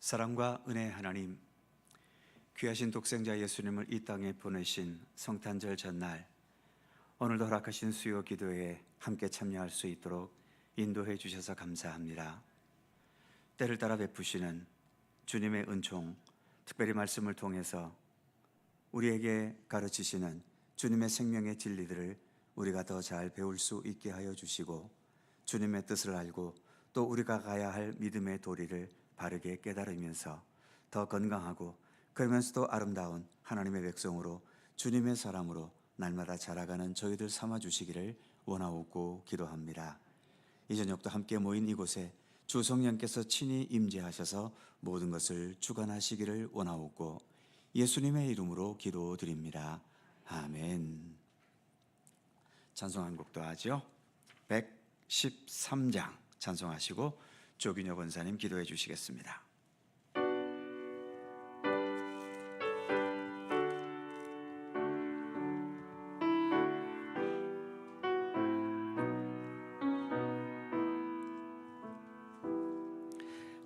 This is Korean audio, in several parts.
사랑과 은혜의 하나님, 귀하신 독생자 예수님을 이 땅에 보내신 성탄절 전날, 오늘도 허락하신 수요 기도에 함께 참여할 수 있도록 인도해 주셔서 감사합니다. 때를 따라 베푸시는 주님의 은총, 특별히 말씀을 통해서 우리에게 가르치시는 주님의 생명의 진리들을 우리가 더 잘 배울 수 있게 하여 주시고, 주님의 뜻을 알고 또 우리가 가야 할 믿음의 도리를 바르게 깨달으면서 더 건강하고 그러면서도 아름다운 하나님의 백성으로, 주님의 사람으로 날마다 자라가는 저희들 삼아주시기를 원하옵고 기도합니다. 이 저녁도 함께 모인 이곳에 주 성령께서 친히 임재하셔서 모든 것을 주관하시기를 원하옵고 예수님의 이름으로 기도드립니다. 아멘. 찬송 한 곡도 하죠. 113장 찬송하시고 조균혁 권사님 기도해 주시겠습니다.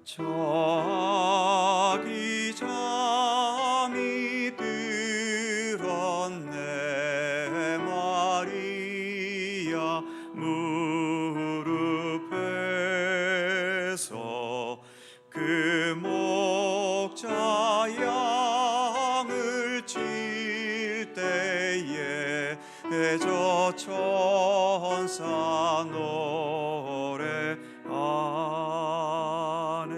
저기 잠이 들었네 마리아 무릎에서 그 목자 양을 칠 때에 저 천사 노래 안에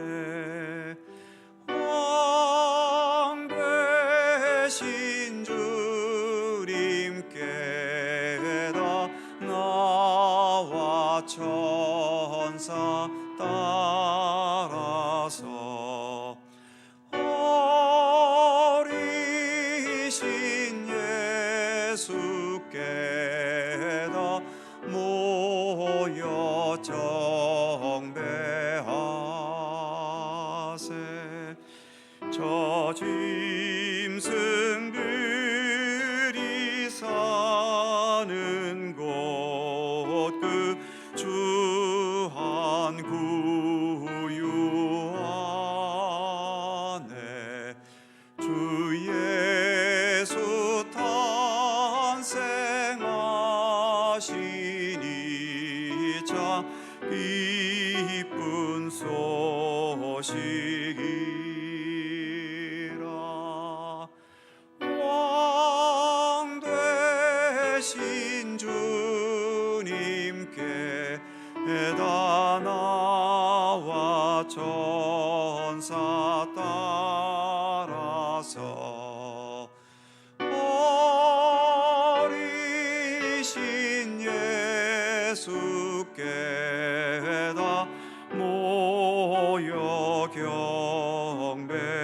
왕 되신 주님께다 나와 천사 따라서 어리신 예수께다 모여 정배하세. 저 짐승들이 사는 곳 그 주한 구유 안에 주 예수 탄생하시니 참 기쁜 소식이라. 왕 되신 주님께다 나와 천사 따라서 어리신 예수께다 모여 경배하세.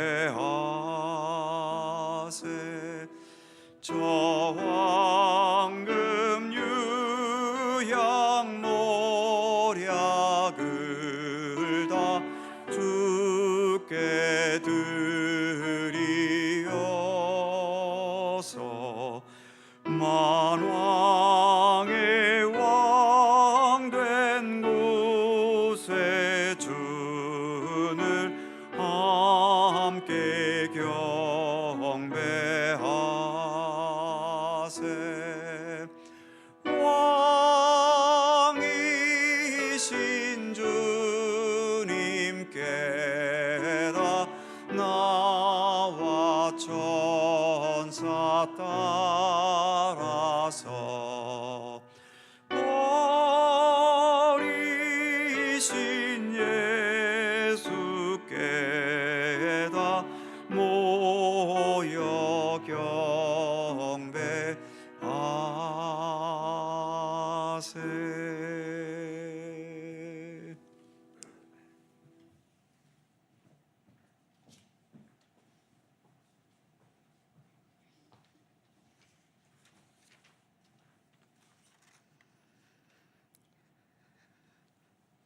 저 황금 유향 모략을 다 주께 드리어서 만왕의 왕 된 곳에 주를 함께 경배하세. 왕이신 주님께다 나와 천사 따라서 어리신 예수께다 모여 경배하세.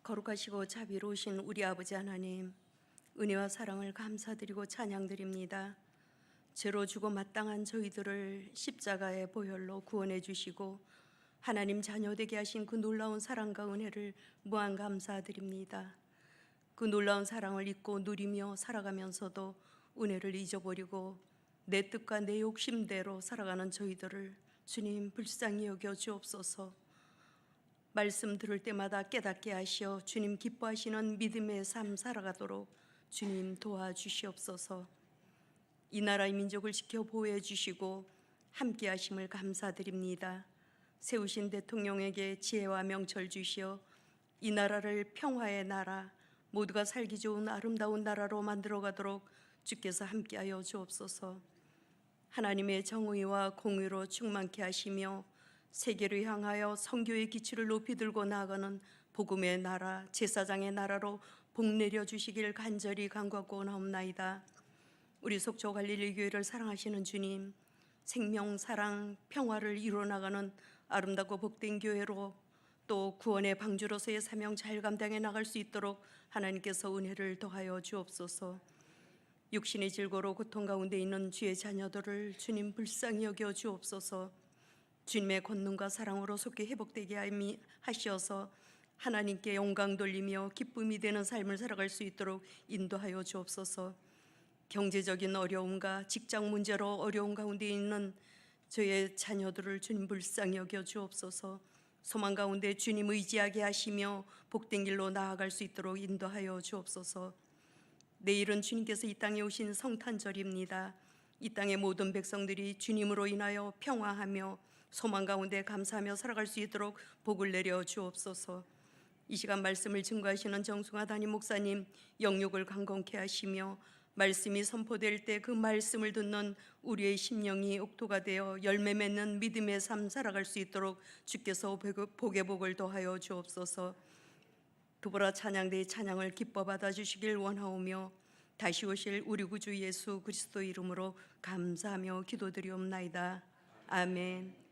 거룩하시고 자비로우신 우리 아버지 하나님, 은혜와 사랑을 감사드리고 찬양드립니다. 죄로 죽어 마땅한 저희들을 십자가의 보혈로 구원해 주시고 하나님 자녀 되게 하신 그 놀라운 사랑과 은혜를 무한 감사드립니다. 그 놀라운 사랑을 잊고 누리며 살아가면서도 은혜를 잊어버리고 내 뜻과 내 욕심대로 살아가는 저희들을 주님 불쌍히 여겨 주옵소서. 말씀 들을 때마다 깨닫게 하시어 주님 기뻐하시는 믿음의 삶 살아가도록 주님 도와주시옵소서. 이 나라의 민족을 지켜 보호해 주시고 함께 하심을 감사드립니다. 세우신 대통령에게 지혜와 명철 주시어 이 나라를 평화의 나라, 모두가 살기 좋은 아름다운 나라로 만들어 가도록 주께서 함께하여 주옵소서. 하나님의 정의와 공의로 충만케 하시며 세계를 향하여 선교의 기치를 높이 들고 나아가는 복음의 나라, 제사장의 나라로 복내려 주시길 간절히 간구하고 나옵나이다. 우리 속초 갈릴리 교회를 사랑하시는 주님, 생명, 사랑, 평화를 이루어나가는 아름답고 복된 교회로 또 구원의 방주로서의 사명 잘 감당해 나갈 수 있도록 하나님께서 은혜를 더하여 주옵소서. 육신의 질고로 고통 가운데 있는 주의 자녀들을 주님 불쌍히 여겨 주옵소서. 주님의 권능과 사랑으로 속히 회복되게 하시어서 하나님께 영광 돌리며 기쁨이 되는 삶을 살아갈 수 있도록 인도하여 주옵소서. 경제적인 어려움과 직장 문제로 어려운 가운데 있는 저의 자녀들을 주님 불쌍히 여겨 주옵소서. 소망 가운데 주님 의지하게 하시며 복된 길로 나아갈 수 있도록 인도하여 주옵소서. 내일은 주님께서 이 땅에 오신 성탄절입니다. 이 땅의 모든 백성들이 주님으로 인하여 평화하며 소망 가운데 감사하며 살아갈 수 있도록 복을 내려 주옵소서. 이 시간 말씀을 증거하시는 정승화 담임 목사님 영육을 강건케 하시며 말씀이 선포될 때 그 말씀을 듣는 우리의 심령이 옥토가 되어 열매 맺는 믿음의 삶 살아갈 수 있도록 주께서 복의 복을 더하여 주옵소서. 두보라 찬양대의 찬양을 기뻐 받아주시길 원하오며 다시 오실 우리 구주 예수 그리스도 이름으로 감사하며 기도드리옵나이다. 아멘.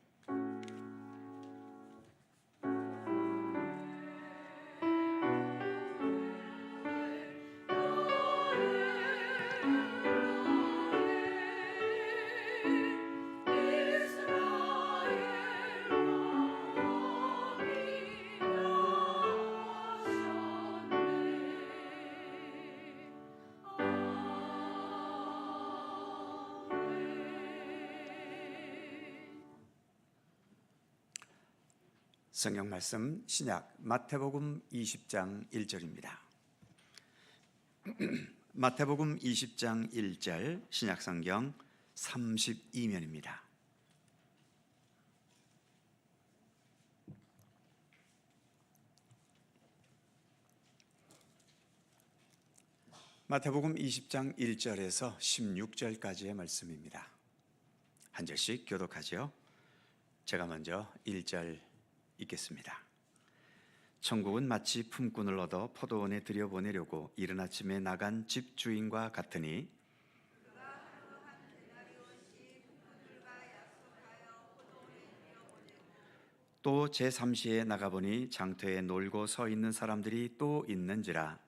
성경 말씀 신약 마태복음 20장 1절입니다. 마태복음 20장 1절 신약 성경 32면입니다. 마태복음 20장 1절에서 16절까지의 말씀입니다. 한 절씩 교독하죠. 제가 먼저 1절 읽겠습니다. 천국은 마치 품꾼을 얻어 포도원에 들여보내려고 이른 아침에 나간 집주인과 같으니 또 제3시에 나가보니 장터에 놀고 서 있는 사람들이 또 있는지라.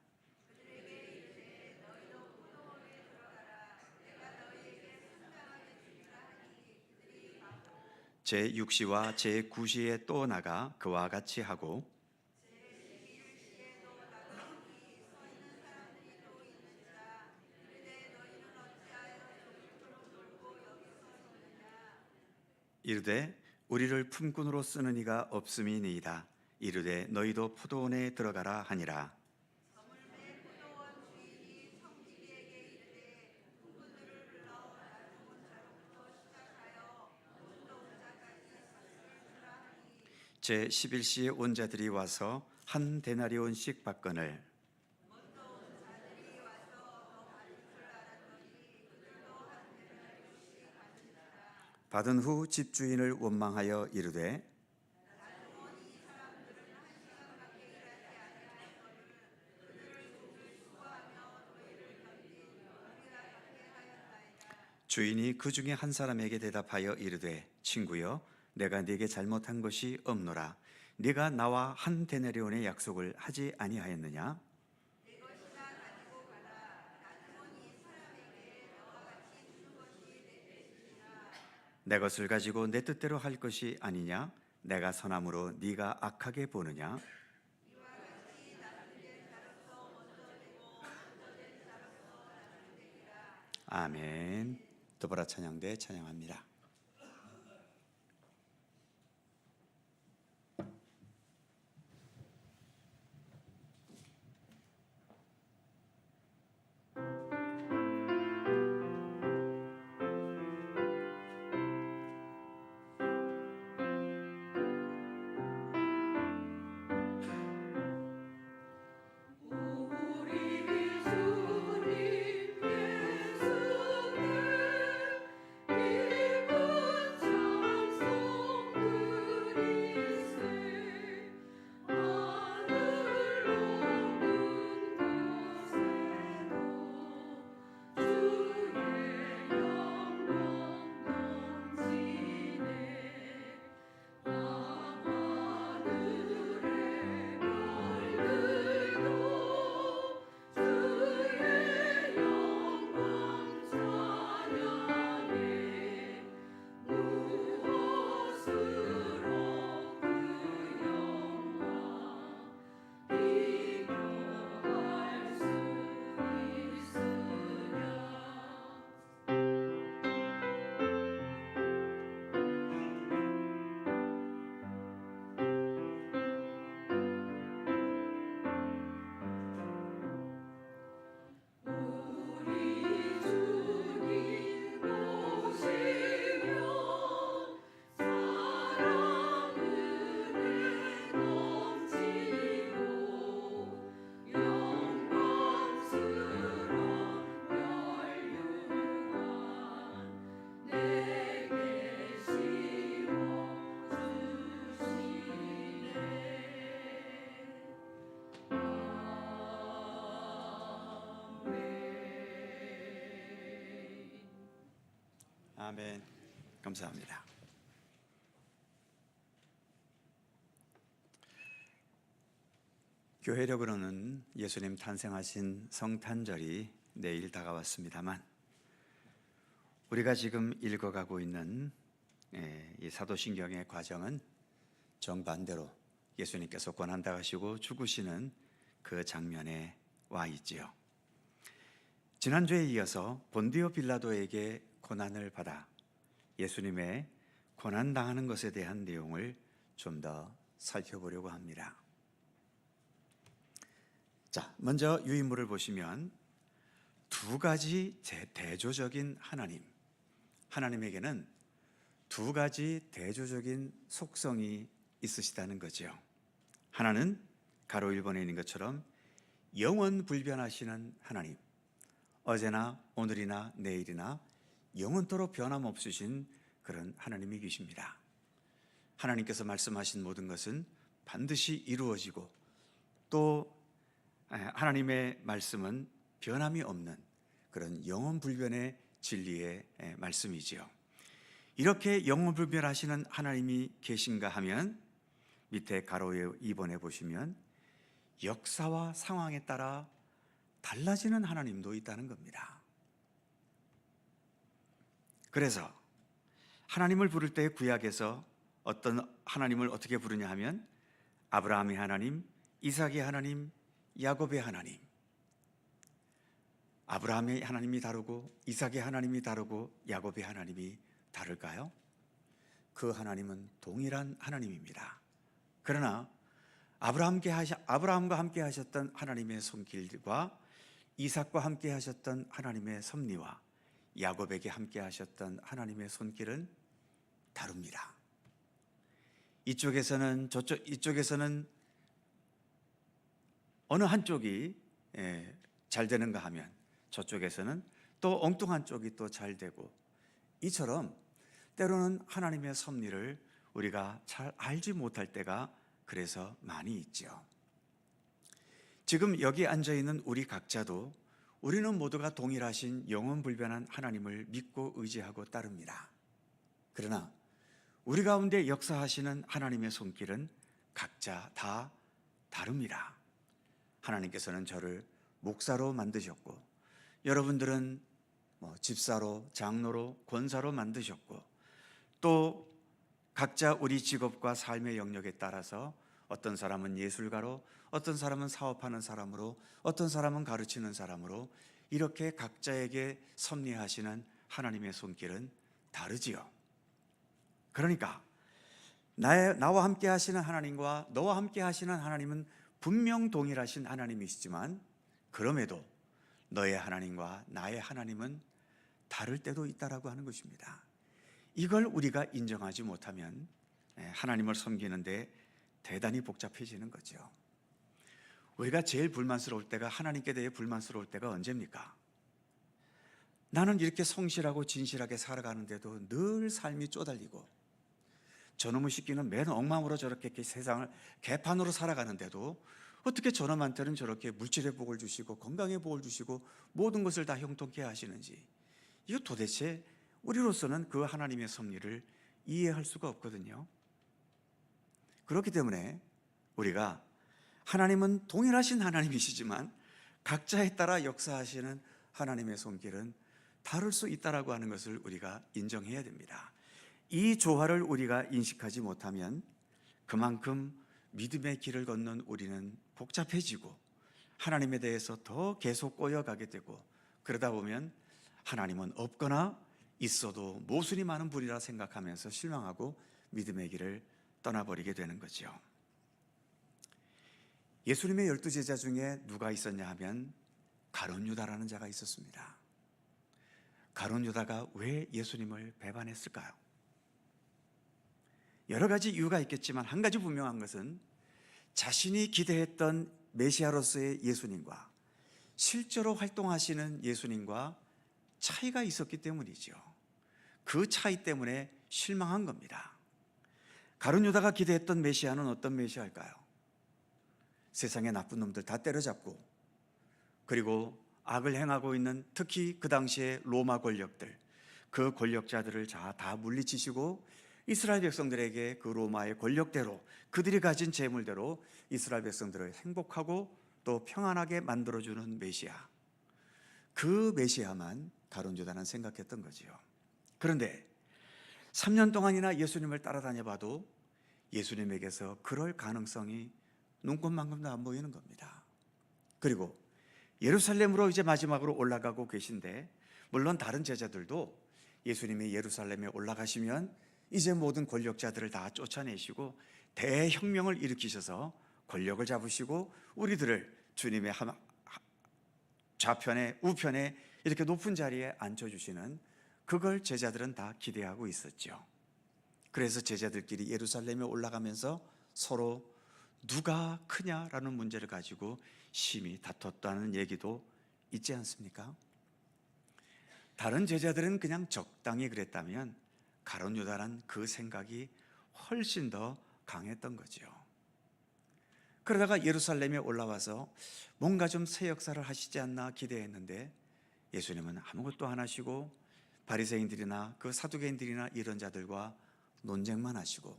제6시와 제9시에 또 나가 그와 같이 하고 이르되 우리를 품꾼으로 쓰는 이가 없음이니이다. 이르되 너희도 포도원에 들어가라 하니라. 제11시에 온 자들이 와서 한 데나리온씩 받거늘 받은 후 집주인을 원망하여 이르되 주인이 그 중에 한 사람에게 대답하여 이르되 친구여 내가 네게 잘못한 것이 없노라. 네가 나와 한 데나리온의 약속을 하지 아니하였느냐? 내 것을 가지고 내 뜻대로 할 것이 아니냐? 내가 선함으로 네가 악하게 보느냐? 아멘. 더불어 찬양대 찬양합니다. 아멘. 감사합니다. 교회력으로는 예수님 탄생하신 성탄절이 내일 다가왔습니다만 우리가 지금 읽어가고 있는 이 사도신경의 과정은 정반대로 예수님께서 고난당하시고 죽으시는 그 장면에 와 있지요. 지난주에 이어서 본디오 빌라도에게 고난을 받아 예수님의 고난당하는 것에 대한 내용을 좀 더 살펴보려고 합니다. 자, 먼저 유인물을 보시면 두 가지 대조적인 하나님에게는 두 가지 대조적인 속성이 있으시다는 거죠. 하나는 가로 1번에 있는 것처럼 영원 불변하시는 하나님, 어제나 오늘이나 내일이나 영원토록 변함없으신 그런 하나님이 계십니다. 하나님께서 말씀하신 모든 것은 반드시 이루어지고 또 하나님의 말씀은 변함이 없는 그런 영원불변의 진리의 말씀이지요. 이렇게 영원불변하시는 하나님이 계신가 하면 밑에 가로 2번에 보시면 역사와 상황에 따라 달라지는 하나님도 있다는 겁니다. 그래서 하나님을 부를 때 구약에서 어떤 하나님을 어떻게 부르냐 하면 아브라함의 하나님, 이삭의 하나님, 야곱의 하나님. 아브라함의 하나님이 다르고 이삭의 하나님이 다르고 야곱의 하나님이 다를까요? 그 하나님은 동일한 하나님입니다. 그러나 아브라함과 함께 하셨던 하나님의 손길과 이삭과 함께 하셨던 하나님의 섭리와 야곱에게 함께 하셨던 하나님의 손길은 다릅니다. 이쪽에서는 이쪽에서는 어느 한쪽이 잘 되는가 하면 저쪽에서는 또 엉뚱한 쪽이 또 잘 되고, 이처럼 때로는 하나님의 섭리를 우리가 잘 알지 못할 때가 그래서 많이 있죠. 지금 여기 앉아있는 우리 각자도 우리는 모두가 동일하신 영원불변한 하나님을 믿고 의지하고 따릅니다. 그러나 우리 가운데 역사하시는 하나님의 손길은 각자 다 다릅니다. 하나님께서는 저를 목사로 만드셨고, 여러분들은 집사로, 장로로, 권사로 만드셨고, 또 각자 우리 직업과 삶의 영역에 따라서 어떤 사람은 예술가로, 어떤 사람은 사업하는 사람으로, 어떤 사람은 가르치는 사람으로 이렇게 각자에게 섭리하시는 하나님의 손길은 다르지요. 그러니까 나와 함께 하시는 하나님과 너와 함께 하시는 하나님은 분명 동일하신 하나님이시지만, 그럼에도 너의 하나님과 나의 하나님은 다를 때도 있다라고 하는 것입니다. 이걸 우리가 인정하지 못하면 하나님을 섬기는데 대단히 복잡해지는 거죠. 우리가 제일 불만스러울 때가, 하나님께 대해 불만스러울 때가 언제입니까? 나는 이렇게 성실하고 진실하게 살아가는데도 늘 삶이 쪼달리고, 저놈의 시끼는 맨 엉망으로 저렇게 세상을 개판으로 살아가는데도 어떻게 저놈한테는 저렇게 물질의 복을 주시고 건강의 복을 주시고 모든 것을 다 형통케 하시는지, 이거 도대체 우리로서는 그 하나님의 섭리를 이해할 수가 없거든요. 그렇기 때문에 우리가 하나님은 동일하신 하나님이시지만 각자에 따라 역사하시는 하나님의 손길은 다를 수 있다라고 하는 것을 우리가 인정해야 됩니다. 이 조화를 우리가 인식하지 못하면 그만큼 믿음의 길을 걷는 우리는 복잡해지고 하나님에 대해서 더 계속 꼬여가게 되고, 그러다 보면 하나님은 없거나 있어도 모순이 많은 분이라 생각하면서 실망하고 믿음의 길을 떠나버리게 되는 거죠. 예수님의 12제자 중에 누가 있었냐 하면 가룟 유다라는 자가 있었습니다. 가룟 유다가 왜 예수님을 배반했을까요? 여러 가지 이유가 있겠지만 한 가지 분명한 것은 자신이 기대했던 메시아로서의 예수님과 실제로 활동하시는 예수님과 차이가 있었기 때문이죠. 그 차이 때문에 실망한 겁니다. 가룟 유다가 기대했던 메시아는 어떤 메시아일까요? 세상의 나쁜 놈들 다 때려잡고, 그리고 악을 행하고 있는 특히 그 당시의 로마 권력들, 그 권력자들을 다 물리치시고 이스라엘 백성들에게 그 로마의 권력대로, 그들이 가진 재물대로 이스라엘 백성들을 행복하고 또 평안하게 만들어주는 메시아, 그 메시아만 가룟 유다는 생각했던 거지요. 그런데 3년 동안이나 예수님을 따라다녀 봐도 예수님에게서 그럴 가능성이 눈꽃만큼도 안 보이는 겁니다. 그리고 예루살렘으로 이제 마지막으로 올라가고 계신데, 물론 다른 제자들도 예수님이 예루살렘에 올라가시면 이제 모든 권력자들을 다 쫓아내시고 대혁명을 일으키셔서 권력을 잡으시고 우리들을 주님의 좌편에 우편에 이렇게 높은 자리에 앉혀주시는, 그걸 제자들은 다 기대하고 있었죠. 그래서 제자들끼리 예루살렘에 올라가면서 서로 누가 크냐라는 문제를 가지고 심히 다퉜다는 얘기도 있지 않습니까? 다른 제자들은 그냥 적당히 그랬다면 가룟 유다는 그 생각이 훨씬 더 강했던 거죠. 그러다가 예루살렘에 올라와서 뭔가 좀 새 역사를 하시지 않나 기대했는데 예수님은 아무것도 안 하시고 바리새인들이나 그 사두개인들이나 이런 자들과 논쟁만 하시고,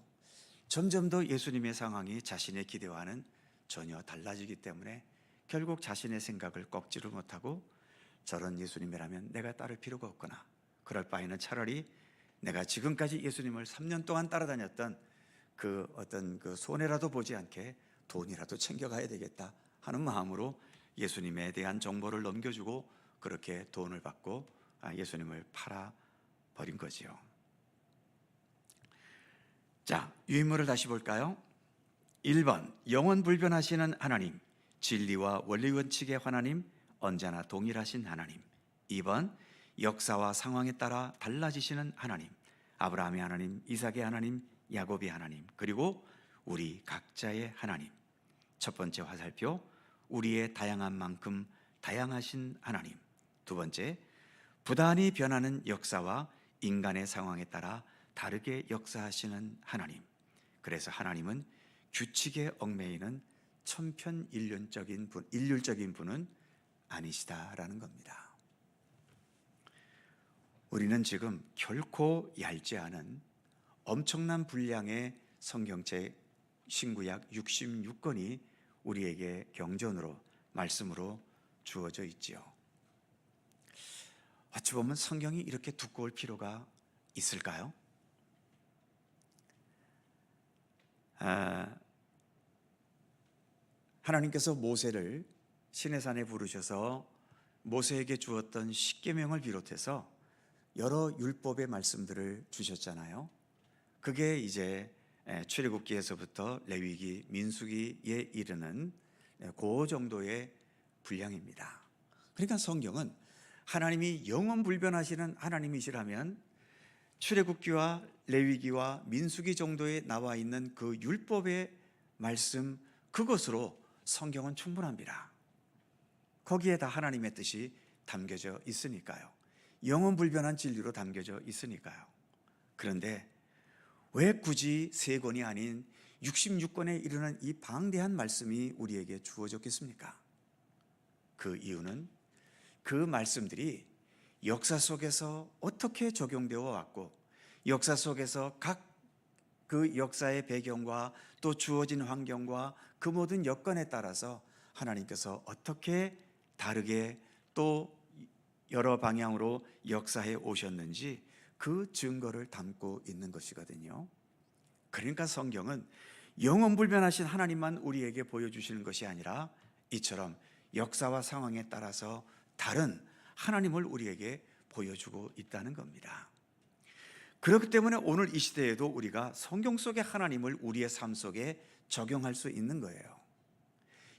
점점 더 예수님의 상황이 자신의 기대와는 전혀 달라지기 때문에 결국 자신의 생각을 꺾지를 못하고, 저런 예수님이라면 내가 따를 필요가 없거나 그럴 바에는 차라리 내가 지금까지 예수님을 3년 동안 따라다녔던 그 어떤 그 손해라도 보지 않게 돈이라도 챙겨가야 되겠다 하는 마음으로 예수님에 대한 정보를 넘겨주고 그렇게 돈을 받고 예수님을 팔아버린 거지요. 자, 유인물을 다시 볼까요? 1번, 영원 불변하시는 하나님, 진리와 원리 원칙의 하나님, 언제나 동일하신 하나님. 2번, 역사와 상황에 따라 달라지시는 하나님, 아브라함의 하나님, 이삭의 하나님, 야곱의 하나님, 그리고 우리 각자의 하나님. 첫 번째 화살표, 우리의 다양한 만큼 다양하신 하나님. 두 번째, 부단히 변하는 역사와 인간의 상황에 따라 다르게 역사하시는 하나님. 그래서 하나님은 규칙에 얽매이는 천편일률적인 분은 아니시다라는 겁니다. 우리는 지금 결코 얇지 않은 엄청난 분량의 성경책 신구약 66권이 우리에게 경전으로, 말씀으로 주어져 있지요. 어찌 보면 성경이 이렇게 두꺼울 필요가 있을까요? 하나님께서 모세를 시내산에 부르셔서 모세에게 주었던 십계명을 비롯해서 여러 율법의 말씀들을 주셨잖아요. 그게 이제 출애굽기에서부터 레위기, 민수기에 이르는 그 정도의 분량입니다. 그러니까 성경은 하나님이 영원불변하시는 하나님이시라면 출애굽기와 레위기와 민수기 정도에 나와 있는 그 율법의 말씀, 그것으로 성경은 충분합니다. 거기에 다 하나님의 뜻이 담겨져 있으니까요. 영원불변한 진리로 담겨져 있으니까요. 그런데 왜 굳이 3권이 아닌 66권에 이르는 이 방대한 말씀이 우리에게 주어졌겠습니까? 그 이유는 그 말씀들이 역사 속에서 어떻게 적용되어 왔고, 역사 속에서 각 그 역사의 배경과 또 주어진 환경과 그 모든 여건에 따라서 하나님께서 어떻게 다르게 또 여러 방향으로 역사해 오셨는지 그 증거를 담고 있는 것이거든요. 그러니까 성경은 영원불변하신 하나님만 우리에게 보여주시는 것이 아니라 이처럼 역사와 상황에 따라서 다른 하나님을 우리에게 보여주고 있다는 겁니다. 그렇기 때문에 오늘 이 시대에도 우리가 성경 속의 하나님을 우리의 삶 속에 적용할 수 있는 거예요.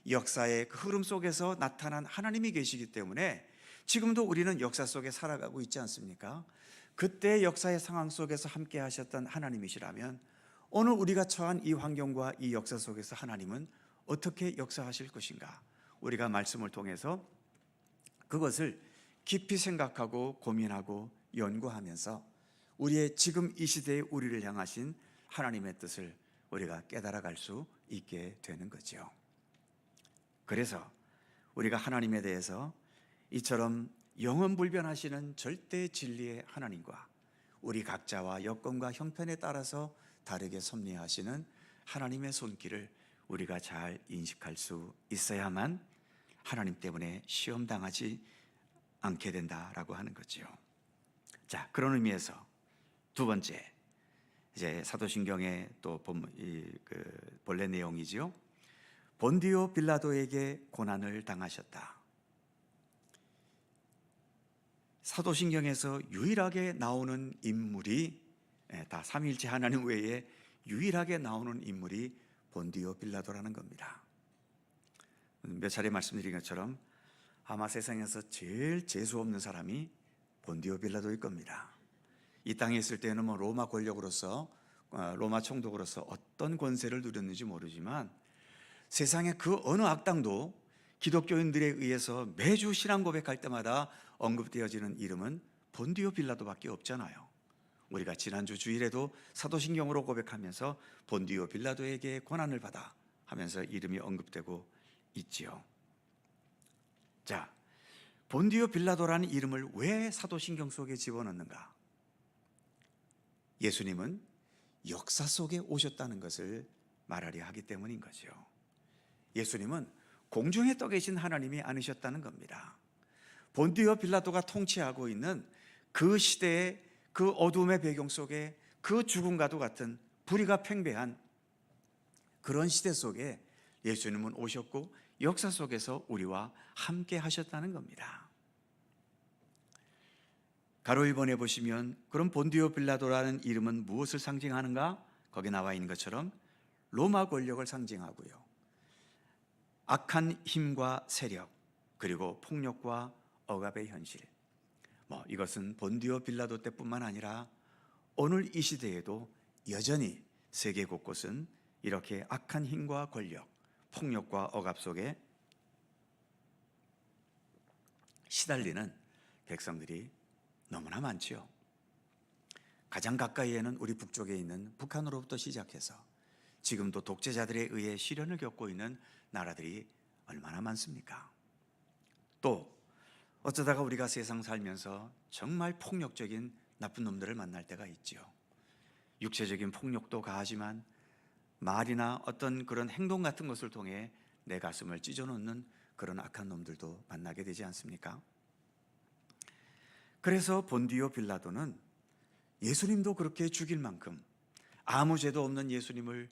역사의 그 흐름 속에서 나타난 하나님이 계시기 때문에 지금도 우리는 역사 속에 살아가고 있지 않습니까? 그때 역사의 상황 속에서 함께 하셨던 하나님이시라면 오늘 우리가 처한 이 환경과 이 역사 속에서 하나님은 어떻게 역사하실 것인가? 우리가 말씀을 통해서 그것을 깊이 생각하고 고민하고 연구하면서 우리의 지금 이 시대에 우리를 향하신 하나님의 뜻을 우리가 깨달아갈 수 있게 되는 거죠. 그래서 우리가 하나님에 대해서 이처럼 영원불변하시는 절대 진리의 하나님과 우리 각자와 여건과 형편에 따라서 다르게 섭리하시는 하나님의 손길을 우리가 잘 인식할 수 있어야만 하나님 때문에 시험당하지 않게 된다라고 하는 거죠. 자, 그런 의미에서 두 번째, 이제 사도신경의 또 본래 내용이죠. 본디오 빌라도에게 고난을 당하셨다. 사도신경에서 유일하게 나오는 인물이, 다 삼위일체 하나님 외에 유일하게 나오는 인물이 본디오 빌라도라는 겁니다. 몇 차례 말씀드린 것처럼 아마 세상에서 제일 재수 없는 사람이 본디오 빌라도일 겁니다. 이 땅에 있을 때는 로마 권력으로서, 로마 총독으로서 어떤 권세를 누렸는지 모르지만 세상의 그 어느 악당도 기독교인들에 의해서 매주 신앙 고백할 때마다 언급되어지는 이름은 본디오 빌라도밖에 없잖아요. 우리가 지난주 주일에도 사도신경으로 고백하면서 본디오 빌라도에게 고난을 받아 하면서 이름이 언급되고 있지요. 자, 본디오 빌라도라는 이름을 왜 사도신경 속에 집어넣는가? 예수님은 역사 속에 오셨다는 것을 말하려 하기 때문인 거죠. 예수님은 공중에 떠 계신 하나님이 아니셨다는 겁니다. 본디오 빌라도가 통치하고 있는 그 시대의 그 어두움의 배경 속에 그 죽음과도 같은 불의가 팽배한 그런 시대 속에 예수님은 오셨고 역사 속에서 우리와 함께 하셨다는 겁니다. 가로 1번에 보시면 그럼 본디오 빌라도라는 이름은 무엇을 상징하는가? 거기 나와 있는 것처럼 로마 권력을 상징하고요, 악한 힘과 세력, 그리고 폭력과 억압의 현실, 이것은 본디오 빌라도 때뿐만 아니라 오늘 이 시대에도 여전히 세계 곳곳은 이렇게 악한 힘과 권력, 폭력과 억압 속에 시달리는 백성들이 너무나 많지요. 가장 가까이에는 우리 북쪽에 있는 북한으로부터 시작해서 지금도 독재자들에 의해 시련을 겪고 있는 나라들이 얼마나 많습니까? 또 어쩌다가 우리가 세상 살면서 정말 폭력적인 나쁜 놈들을 만날 때가 있지요. 육체적인 폭력도 가하지만 말이나 어떤 그런 행동 같은 것을 통해 내 가슴을 찢어놓는 그런 악한 놈들도 만나게 되지 않습니까? 그래서 본디오 빌라도는 예수님도 그렇게 죽일 만큼 아무 죄도 없는 예수님을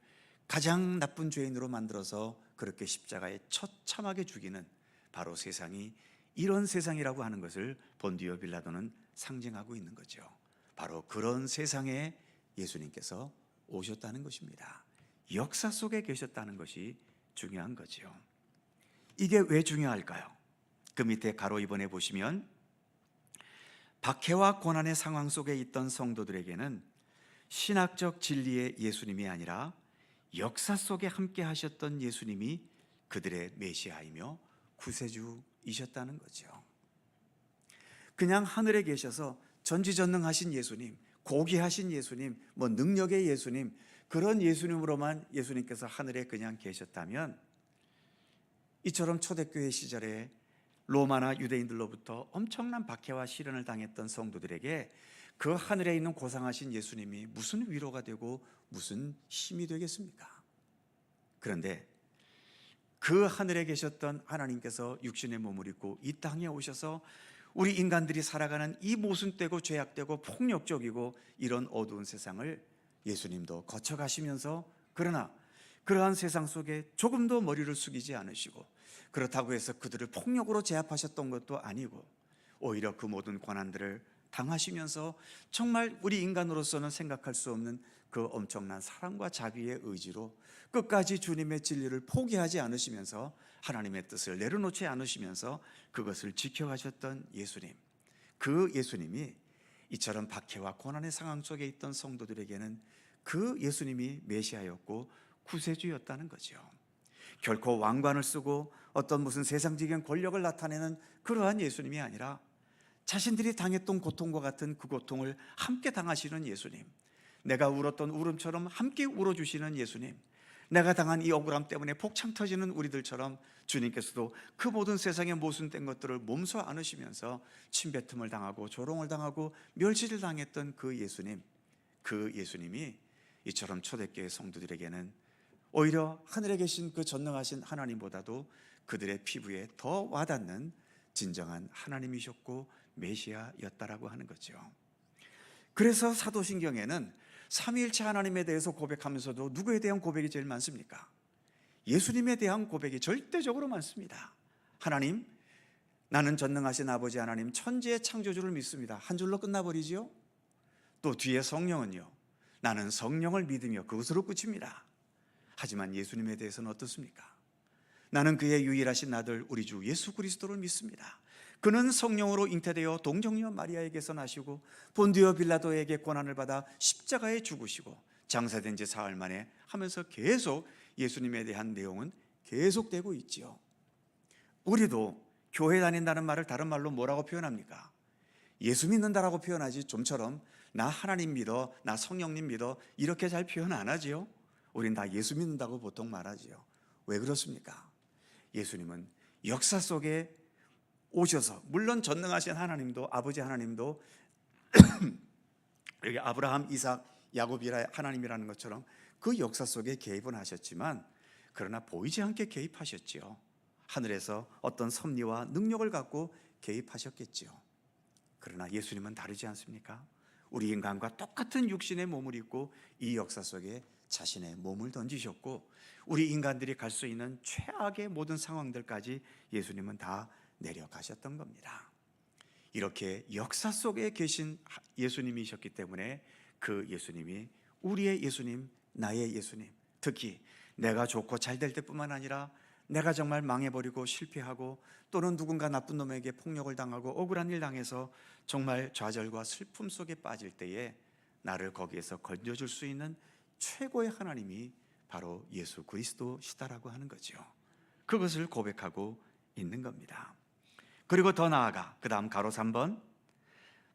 가장 나쁜 죄인으로 만들어서 그렇게 십자가에 처참하게 죽이는 바로 세상이 이런 세상이라고 하는 것을 본디오 빌라도는 상징하고 있는 거죠. 바로 그런 세상에 예수님께서 오셨다는 것입니다. 역사 속에 계셨다는 것이 중요한 거죠. 이게 왜 중요할까요? 그 밑에 가로 2번에 보시면 박해와 고난의 상황 속에 있던 성도들에게는 신학적 진리의 예수님이 아니라 역사 속에 함께 하셨던 예수님이 그들의 메시아이며 구세주이셨다는 거죠. 그냥 하늘에 계셔서 전지전능하신 예수님, 고귀하신 예수님, 능력의 예수님, 그런 예수님으로만 예수님께서 하늘에 그냥 계셨다면 이처럼 초대교회 시절에 로마나 유대인들로부터 엄청난 박해와 시련을 당했던 성도들에게 그 하늘에 있는 고상하신 예수님이 무슨 위로가 되고 무슨 힘이 되겠습니까? 그런데 그 하늘에 계셨던 하나님께서 육신의 몸을 입고 이 땅에 오셔서 우리 인간들이 살아가는 이 모순되고 죄악되고 폭력적이고 이런 어두운 세상을 예수님도 거쳐가시면서, 그러나 그러한 세상 속에 조금도 머리를 숙이지 않으시고, 그렇다고 해서 그들을 폭력으로 제압하셨던 것도 아니고, 오히려 그 모든 고난들을 당하시면서 정말 우리 인간으로서는 생각할 수 없는 그 엄청난 사랑과 자비의 의지로 끝까지 주님의 진리를 포기하지 않으시면서, 하나님의 뜻을 내려놓지 않으시면서 그것을 지켜가셨던 예수님, 그 예수님이 이처럼 박해와 고난의 상황 속에 있던 성도들에게는 그 예수님이 메시아였고 구세주였다는 거죠. 결코 왕관을 쓰고 어떤 무슨 세상적인 권력을 나타내는 그러한 예수님이 아니라 자신들이 당했던 고통과 같은 그 고통을 함께 당하시는 예수님, 내가 울었던 울음처럼 함께 울어주시는 예수님, 내가 당한 이 억울함 때문에 폭창 터지는 우리들처럼 주님께서도 그 모든 세상에 모순된 것들을 몸소 안으시면서 침뱉음을 당하고 조롱을 당하고 멸시를 당했던 그 예수님, 그 예수님이 이처럼 초대교회 성도들에게는 오히려 하늘에 계신 그 전능하신 하나님보다도 그들의 피부에 더 와닿는 진정한 하나님이셨고 메시아였다라고 하는 거죠. 그래서 사도신경에는 삼위일체 하나님에 대해서 고백하면서도 누구에 대한 고백이 제일 많습니까? 예수님에 대한 고백이 절대적으로 많습니다. 하나님, 나는 전능하신 아버지 하나님, 천지의 창조주를 믿습니다. 한 줄로 끝나버리지요. 또 뒤에 성령은요, 나는 성령을 믿으며 그것으로 끝입니다. 하지만 예수님에 대해서는 어떻습니까? 나는 그의 유일하신 아들 우리 주 예수 그리스도를 믿습니다. 그는 성령으로 잉태되어 동정녀 마리아에게서 나시고 본디오 빌라도에게 고난을 받아 십자가에 죽으시고 장사된 지 사흘 만에 하면서 계속 예수님에 대한 내용은 계속되고 있지요. 우리도 교회 다닌다는 말을 다른 말로 뭐라고 표현합니까? 예수 믿는다라고 표현하지, 좀처럼 나 하나님 믿어, 나 성령님 믿어 이렇게 잘 표현 안 하지요. 우린 다 예수 믿는다고 보통 말하지요. 왜 그렇습니까? 예수님은 역사 속에 오셔서, 물론 전능하신 하나님도, 아버지 하나님도 여기 아브라함, 이삭, 야곱이라 하나님이라는 것처럼 그 역사 속에 개입은 하셨지만, 그러나 보이지 않게 개입하셨지요. 하늘에서 어떤 섭리와 능력을 갖고 개입하셨겠지요. 그러나 예수님은 다르지 않습니까? 우리 인간과 똑같은 육신의 몸을 입고 이 역사 속에 자신의 몸을 던지셨고, 우리 인간들이 갈 수 있는 최악의 모든 상황들까지 예수님은 다 내려가셨던 겁니다. 이렇게 역사 속에 계신 예수님이셨기 때문에 그 예수님이 우리의 예수님, 나의 예수님, 특히 내가 좋고 잘 될 때뿐만 아니라 내가 정말 망해버리고 실패하고 또는 누군가 나쁜 놈에게 폭력을 당하고 억울한 일 당해서 정말 좌절과 슬픔 속에 빠질 때에 나를 거기에서 건져줄 수 있는 최고의 하나님이 바로 예수 그리스도시다라고 하는 거죠. 그것을 고백하고 있는 겁니다. 그리고 더 나아가 그 다음 가로 3번,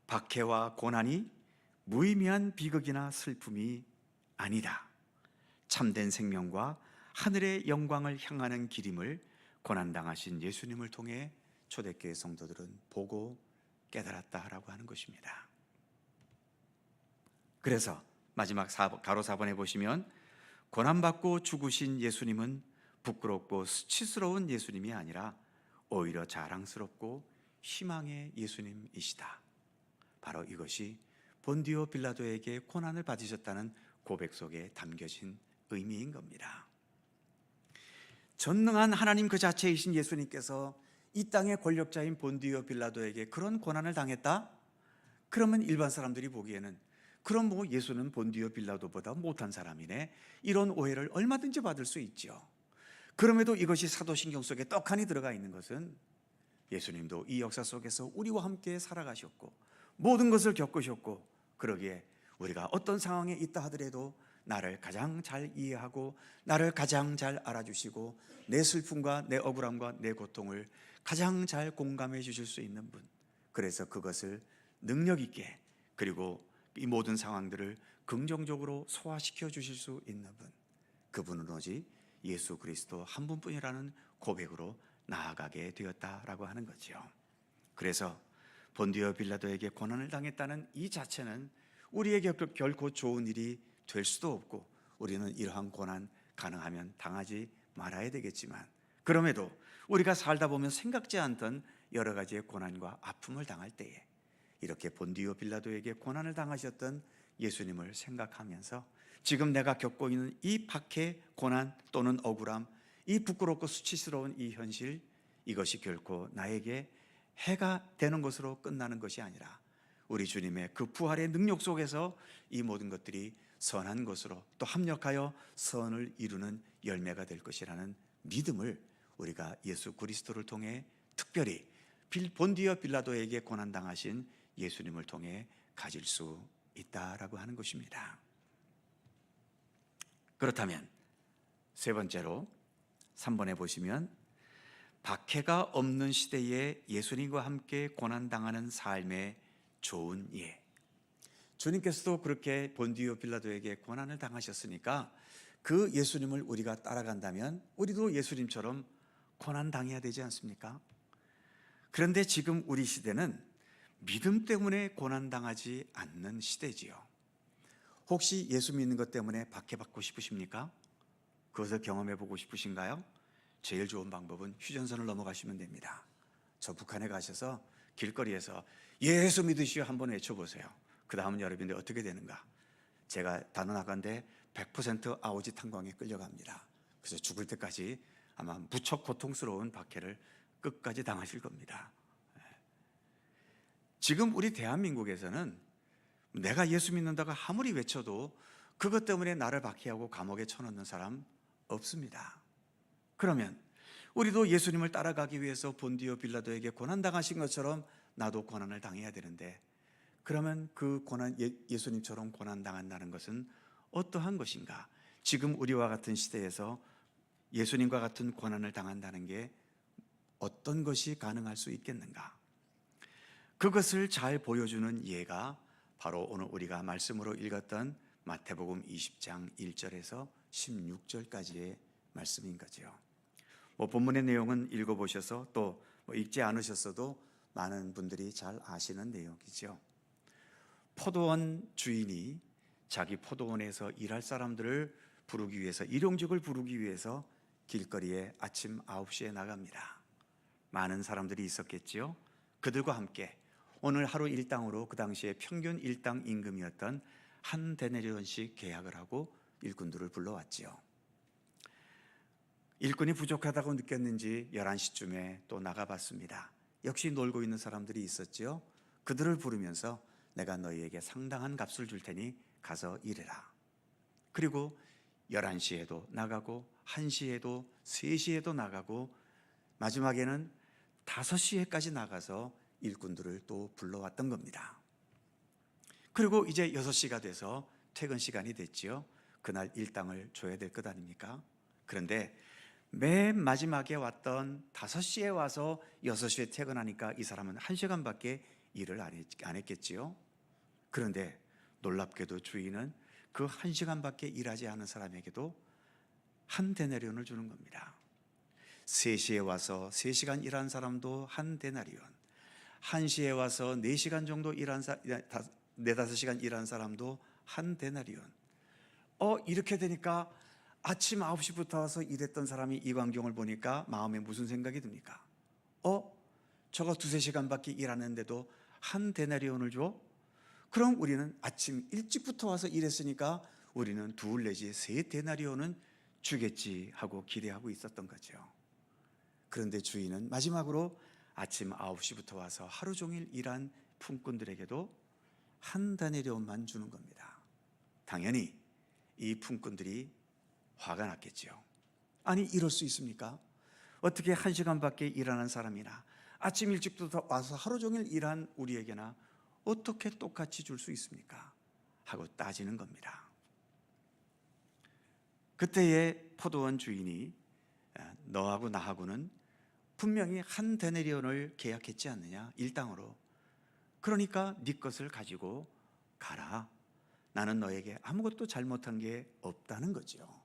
박해와 고난이 무의미한 비극이나 슬픔이 아니다. 참된 생명과 하늘의 영광을 향하는 길임을 고난당하신 예수님을 통해 초대교회 성도들은 보고 깨달았다라고 하는 것입니다. 그래서 마지막 가로 4번에 보시면 고난받고 죽으신 예수님은 부끄럽고 수치스러운 예수님이 아니라 오히려 자랑스럽고 희망의 예수님이시다. 바로 이것이 본디오 빌라도에게 고난을 받으셨다는 고백 속에 담겨진 의미인 겁니다. 전능한 하나님 그 자체이신 예수님께서 이 땅의 권력자인 본디오 빌라도에게 그런 고난을 당했다? 그러면 일반 사람들이 보기에는 그럼 뭐 예수는 본디오 빌라도보다 못한 사람이네, 이런 오해를 얼마든지 받을 수 있죠. 그럼에도 이것이 사도신경 속에 떡하니 들어가 있는 것은 예수님도 이 역사 속에서 우리와 함께 살아가셨고 모든 것을 겪으셨고, 그러기에 우리가 어떤 상황에 있다 하더라도 나를 가장 잘 이해하고 나를 가장 잘 알아주시고 내 슬픔과 내 억울함과 내 고통을 가장 잘 공감해 주실 수 있는 분, 그래서 그것을 능력 있게 그리고 이 모든 상황들을 긍정적으로 소화시켜 주실 수 있는 분, 그분은 오직 예수 그리스도 한 분뿐이라는 고백으로 나아가게 되었다라고 하는 거죠. 그래서 본디오 빌라도에게 고난을 당했다는 이 자체는 우리에게 결코 좋은 일이 될 수도 없고, 우리는 이러한 고난 가능하면 당하지 말아야 되겠지만, 그럼에도 우리가 살다 보면 생각지 않던 여러 가지의 고난과 아픔을 당할 때에 이렇게 본디오 빌라도에게 고난을 당하셨던 예수님을 생각하면서 지금 내가 겪고 있는 이 박해, 고난 또는 억울함, 이 부끄럽고 수치스러운 이 현실, 이것이 결코 나에게 해가 되는 것으로 끝나는 것이 아니라 우리 주님의 그 부활의 능력 속에서 이 모든 것들이 선한 것으로 또 합력하여 선을 이루는 열매가 될 것이라는 믿음을 우리가 예수 그리스도를 통해, 특별히 본디오 빌라도에게 고난당하신 예수님을 통해 가질 수 있다라고 하는 것입니다. 그렇다면 세 번째로 3번에 보시면 박해가 없는 시대에 예수님과 함께 고난당하는 삶의 좋은 예. 주님께서도 그렇게 본디오 빌라도에게 고난을 당하셨으니까 그 예수님을 우리가 따라간다면 우리도 예수님처럼 고난당해야 되지 않습니까? 그런데 지금 우리 시대는 믿음 때문에 고난당하지 않는 시대지요. 혹시 예수 믿는 것 때문에 박해받고 싶으십니까? 그것을 경험해 보고 싶으신가요? 제일 좋은 방법은 휴전선을 넘어가시면 됩니다. 저 북한에 가셔서 길거리에서 예수 믿으시오 한번 외쳐보세요. 그 다음은 여러분들 어떻게 되는가? 제가 단언하건대 100% 아오지 탄광에 끌려갑니다. 그래서 죽을 때까지 아마 무척 고통스러운 박해를 끝까지 당하실 겁니다. 지금 우리 대한민국에서는 내가 예수 믿는다고 아무리 외쳐도 그것 때문에 나를 박해하고 감옥에 쳐넣는 사람 없습니다. 그러면 우리도 예수님을 따라가기 위해서 본디오 빌라도에게 고난당하신 것처럼 나도 고난을 당해야 되는데, 그러면 그 고난, 예수님처럼 고난당한다는 것은 어떠한 것인가? 지금 우리와 같은 시대에서 예수님과 같은 고난을 당한다는 게 어떤 것이 가능할 수 있겠는가? 그것을 잘 보여주는 예가 바로 오늘 우리가 말씀으로 읽었던 마태복음 20장 1절에서 16절까지의 말씀인 거죠. 본문의 내용은 읽어보셔서 또 읽지 않으셨어도 많은 분들이 잘 아시는 내용이죠. 포도원 주인이 자기 포도원에서 일할 사람들을 부르기 위해서, 일용직을 부르기 위해서 길거리에 아침 9시에 나갑니다. 많은 사람들이 있었겠지요. 그들과 함께 오늘 하루 일당으로 그 당시에 평균 일당 임금이었던 한 데나리온씩 계약을 하고 일꾼들을 불러왔지요. 일꾼이 부족하다고 느꼈는지 11시쯤에 또 나가봤습니다. 역시 놀고 있는 사람들이 있었지요. 그들을 부르면서 내가 너희에게 상당한 값을 줄 테니 가서 일해라. 그리고 11시에도 나가고 1시에도 3시에도 나가고 마지막에는 5시에까지 나가서 일꾼들을 또 불러왔던 겁니다. 그리고 이제 6시가 돼서 퇴근 시간이 됐지요. 그날 일당을 줘야 될 것 아닙니까? 그런데 맨 마지막에 왔던 5시에 와서 6시에 퇴근하니까 이 사람은 1시간밖에 일을 안 했겠지요. 그런데 놀랍게도 주인은 그 1시간밖에 일하지 않은 사람에게도 한 데나리온을 주는 겁니다. 3시에 와서 3시간 일한 사람도 한 데나리온, 1시에 와서 4시간 정도 일한 4-5시간 일한 사람도 한 데나리온. 이렇게 되니까 아침 9시부터 와서 일했던 사람이 이 광경을 보니까 마음에 무슨 생각이 듭니까? 저거 2-3시간밖에 일하는데도 한 데나리온을 줘? 그럼 우리는 아침 일찍부터 와서 일했으니까 우리는 2 내지 3 데나리온은 주겠지 하고 기대하고 있었던 거죠. 그런데 주인은 마지막으로 아침 9시부터 와서 하루 종일 일한 품꾼들에게도 한 데나리온만 주는 겁니다. 당연히 이 품꾼들이 화가 났겠지요. 아니, 이럴 수 있습니까? 어떻게 1시간밖에 일하는 사람이나 아침 일찍부터 와서 하루 종일 일한 우리에게나 어떻게 똑같이 줄 수 있습니까? 하고 따지는 겁니다. 그때의 포도원 주인이 너하고 나하고는 분명히 한 데나리온을 계약했지 않느냐, 일당으로. 그러니까 네 것을 가지고 가라. 나는 너에게 아무것도 잘못한 게 없다는 거죠.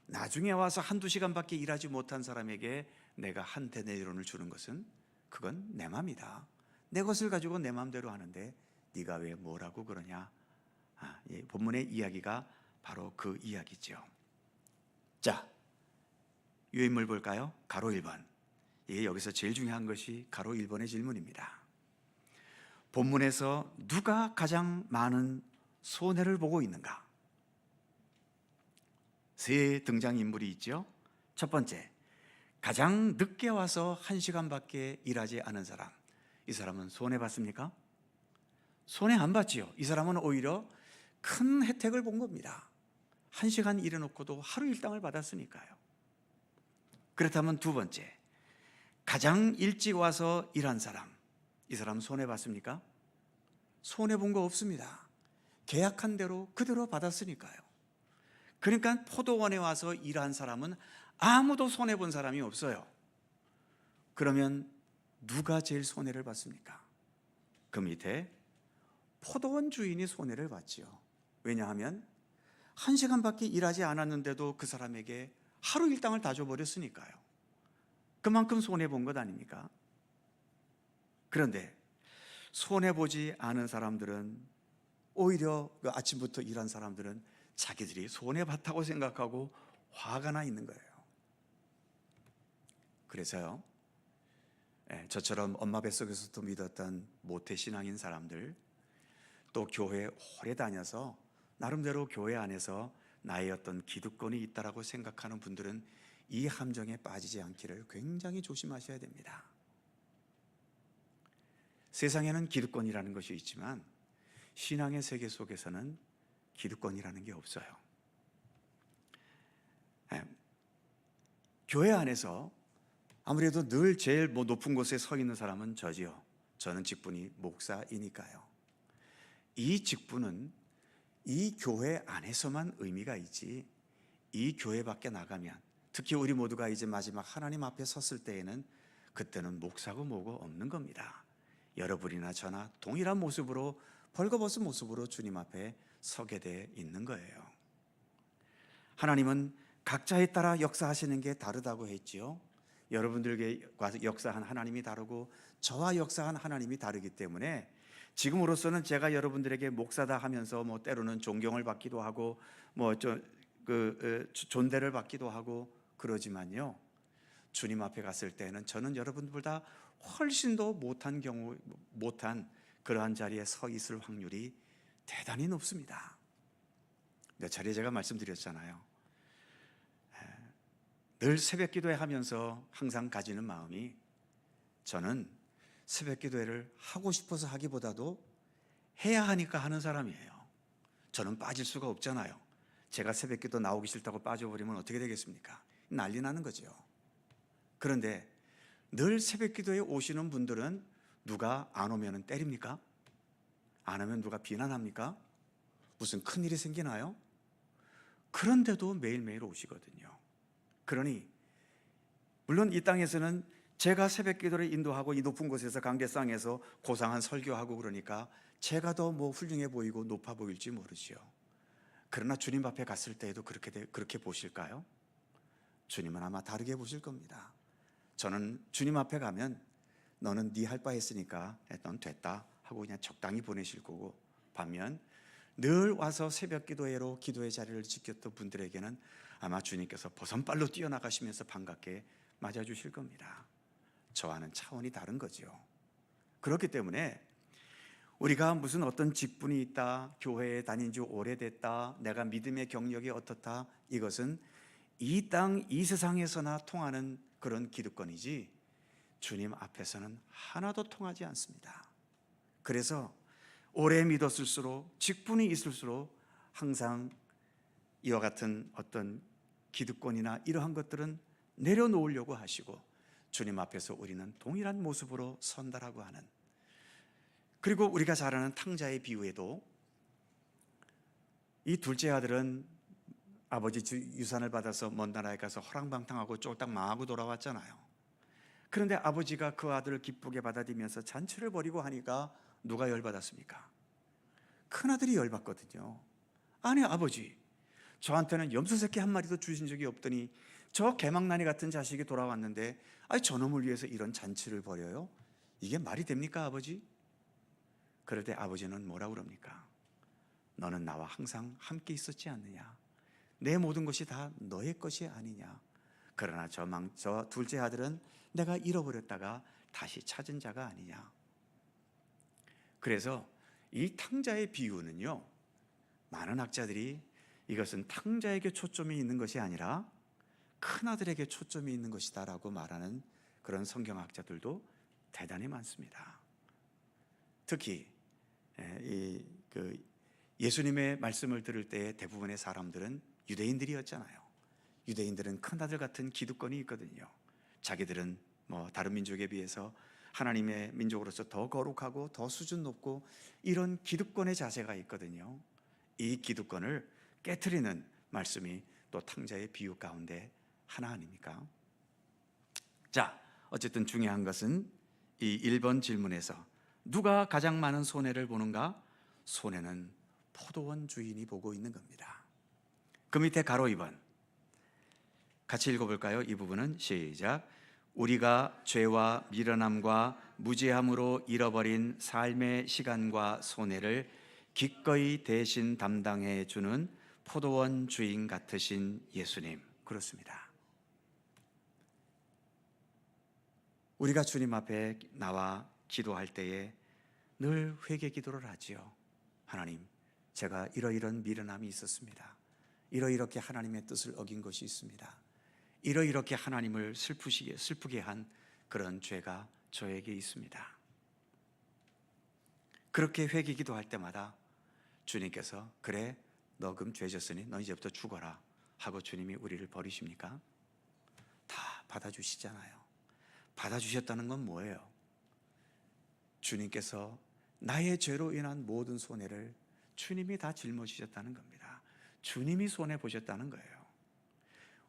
나중에 와서 한두 시간밖에 일하지 못한 사람에게 내가 한 데나리온을 주는 것은 그건 내 맘이다. 내 것을 가지고 내 맘대로 하는데 네가 왜 뭐라고 그러냐. 본문의 이야기가 바로 그 이야기죠. 자, 유인물 볼까요? 가로 1번. 이게 여기서 제일 중요한 것이 가로 1번의 질문입니다. 본문에서 누가 가장 많은 손해를 보고 있는가? 세 등장인물이 있죠. 첫 번째, 가장 늦게 와서 1시간밖에 일하지 않은 사람. 이 사람은 손해봤습니까? 손해 안 봤지요. 이 사람은 오히려 큰 혜택을 본 겁니다. 1시간 일해놓고도 하루 일당을 받았으니까요. 그렇다면 두 번째, 가장 일찍 와서 일한 사람. 이 사람 손해봤습니까? 손해본 거 없습니다. 계약한 대로 그대로 받았으니까요. 그러니까 포도원에 와서 일한 사람은 아무도 손해본 사람이 없어요. 그러면 누가 제일 손해를 봤습니까? 그 밑에 포도원 주인이 손해를 봤지요. 왜냐하면 1시간밖에 일하지 않았는데도 그 사람에게 하루 일당을 다 줘버렸으니까요. 그만큼 손해본 것 아닙니까? 그런데 손해보지 않은 사람들은, 오히려 그 아침부터 일한 사람들은 자기들이 손해봤다고 생각하고 화가 나 있는 거예요. 그래서요, 저처럼 엄마 뱃속에서도 믿었던 모태신앙인 사람들, 또 교회 오래 다녀서 나름대로 교회 안에서 나의 어떤 기득권이 있다라고 생각하는 분들은 이 함정에 빠지지 않기를 굉장히 조심하셔야 됩니다. 세상에는 기득권이라는 것이 있지만 신앙의 세계 속에서는 기득권이라는 게 없어요. 교회 안에서 아무래도 늘 제일 높은 곳에 서 있는 사람은 저지요. 저는 직분이 목사이니까요. 이 직분은 이 교회 안에서만 의미가 있지, 이 교회 밖에 나가면, 특히 우리 모두가 이제 마지막 하나님 앞에 섰을 때에는 그때는 목사고 뭐고 없는 겁니다. 여러분이나 저나 동일한 모습으로, 벌거벗은 모습으로 주님 앞에 서게 돼 있는 거예요. 하나님은 각자에 따라 역사하시는 게 다르다고 했지요. 여러분들에게 역사한 하나님이 다르고 저와 역사한 하나님이 다르기 때문에 지금으로서는 제가 여러분들에게 목사다 하면서 뭐 때로는 존경을 받기도 하고 존대를 받기도 하고 그러지만요, 주님 앞에 갔을 때는 저는 여러분들보다 훨씬 더 못한 그러한 자리에 서 있을 확률이 대단히 높습니다. 몇 차례 제가 말씀드렸잖아요. 늘 새벽 기도회 하면서 항상 가지는 마음이, 저는 새벽 기도회를 하고 싶어서 하기보다도 해야 하니까 하는 사람이에요. 저는 빠질 수가 없잖아요. 제가 새벽 기도 나오기 싫다고 빠져버리면 어떻게 되겠습니까? 난리 나는 거죠. 그런데 늘 새벽 기도에 오시는 분들은 누가 안 오면 때립니까? 안 오면 누가 비난합니까? 무슨 큰일이 생기나요? 그런데도 매일매일 오시거든요. 그러니 물론 이 땅에서는 제가 새벽 기도를 인도하고 이 높은 곳에서 강대상에서 고상한 설교하고 그러니까 제가 더 훌륭해 보이고 높아 보일지 모르지요. 그러나 주님 앞에 갔을 때에도 그렇게 보실까요? 주님은 아마 다르게 보실 겁니다. 저는 주님 앞에 가면 너는 네 할 바 했으니까 넌 됐다 하고 그냥 적당히 보내실 거고, 반면 늘 와서 새벽 기도회로 기도의 자리를 지켰던 분들에게는 아마 주님께서 버선발로 뛰어나가시면서 반갑게 맞아주실 겁니다. 저와는 차원이 다른 거죠. 그렇기 때문에 우리가 무슨 어떤 직분이 있다, 교회에 다닌 지 오래됐다, 내가 믿음의 경력이 어떻다, 이것은 이 땅, 이 세상에서나 통하는 그런 기득권이지 주님 앞에서는 하나도 통하지 않습니다. 그래서 오래 믿었을수록, 직분이 있을수록 항상 이와 같은 어떤 기득권이나 이러한 것들은 내려놓으려고 하시고 주님 앞에서 우리는 동일한 모습으로 선다라고 하는, 그리고 우리가 잘 아는 탕자의 비유에도 이 둘째 아들은 아버지 유산을 받아서 먼 나라에 가서 허랑방탕하고 쫄딱 망하고 돌아왔잖아요. 그런데 아버지가 그 아들을 기쁘게 받아들이면서 잔치를 벌이고 하니까 누가 열받았습니까? 큰아들이 열받거든요. 아니 아버지, 저한테는 염소 새끼 한 마리도 주신 적이 없더니 저 개망나니 같은 자식이 돌아왔는데 아니 저놈을 위해서 이런 잔치를 벌여요? 이게 말이 됩니까 아버지? 그럴 때 아버지는 뭐라고 그럽니까? 너는 나와 항상 함께 있었지 않느냐? 내 모든 것이 다 너의 것이 아니냐? 그러나 저 둘째 아들은 내가 잃어버렸다가 다시 찾은 자가 아니냐? 그래서 이 탕자의 비유는요, 많은 학자들이 이것은 탕자에게 초점이 있는 것이 아니라 큰아들에게 초점이 있는 것이다 라고 말하는 그런 성경학자들도 대단히 많습니다. 특히 예수님의 말씀을 들을 때 대부분의 사람들은 유대인들이었잖아요. 유대인들은 큰아들 같은 기득권이 있거든요. 자기들은 다른 민족에 비해서 하나님의 민족으로서 더 거룩하고 더 수준 높고 이런 기득권의 자세가 있거든요. 이 기득권을 깨트리는 말씀이 또 탕자의 비유 가운데 하나 아닙니까? 자, 어쨌든 중요한 것은 이 1번 질문에서 누가 가장 많은 손해를 보는가? 손해는 포도원 주인이 보고 있는 겁니다. 그 밑에 가로 2번 같이 읽어볼까요? 이 부분은 시작. 우리가 죄와 미련함과 무지함으로 잃어버린 삶의 시간과 손해를 기꺼이 대신 담당해 주는 포도원 주인 같으신 예수님. 그렇습니다. 우리가 주님 앞에 나와 기도할 때에 늘 회개 기도를 하지요. 하나님, 제가 이러이런 미련함이 있었습니다. 이러이렇게 하나님의 뜻을 어긴 것이 있습니다. 이러이렇게 하나님을 슬프게 한 그런 죄가 저에게 있습니다. 그렇게 회개 기도할 때마다 주님께서 그래, 너 그럼 죄 졌으니 너 이제부터 죽어라 하고 주님이 우리를 버리십니까? 다 받아주시잖아요. 받아주셨다는 건 뭐예요? 주님께서 나의 죄로 인한 모든 손해를 주님이 다 짊어지셨다는 겁니다. 주님이 손해보셨다는 거예요.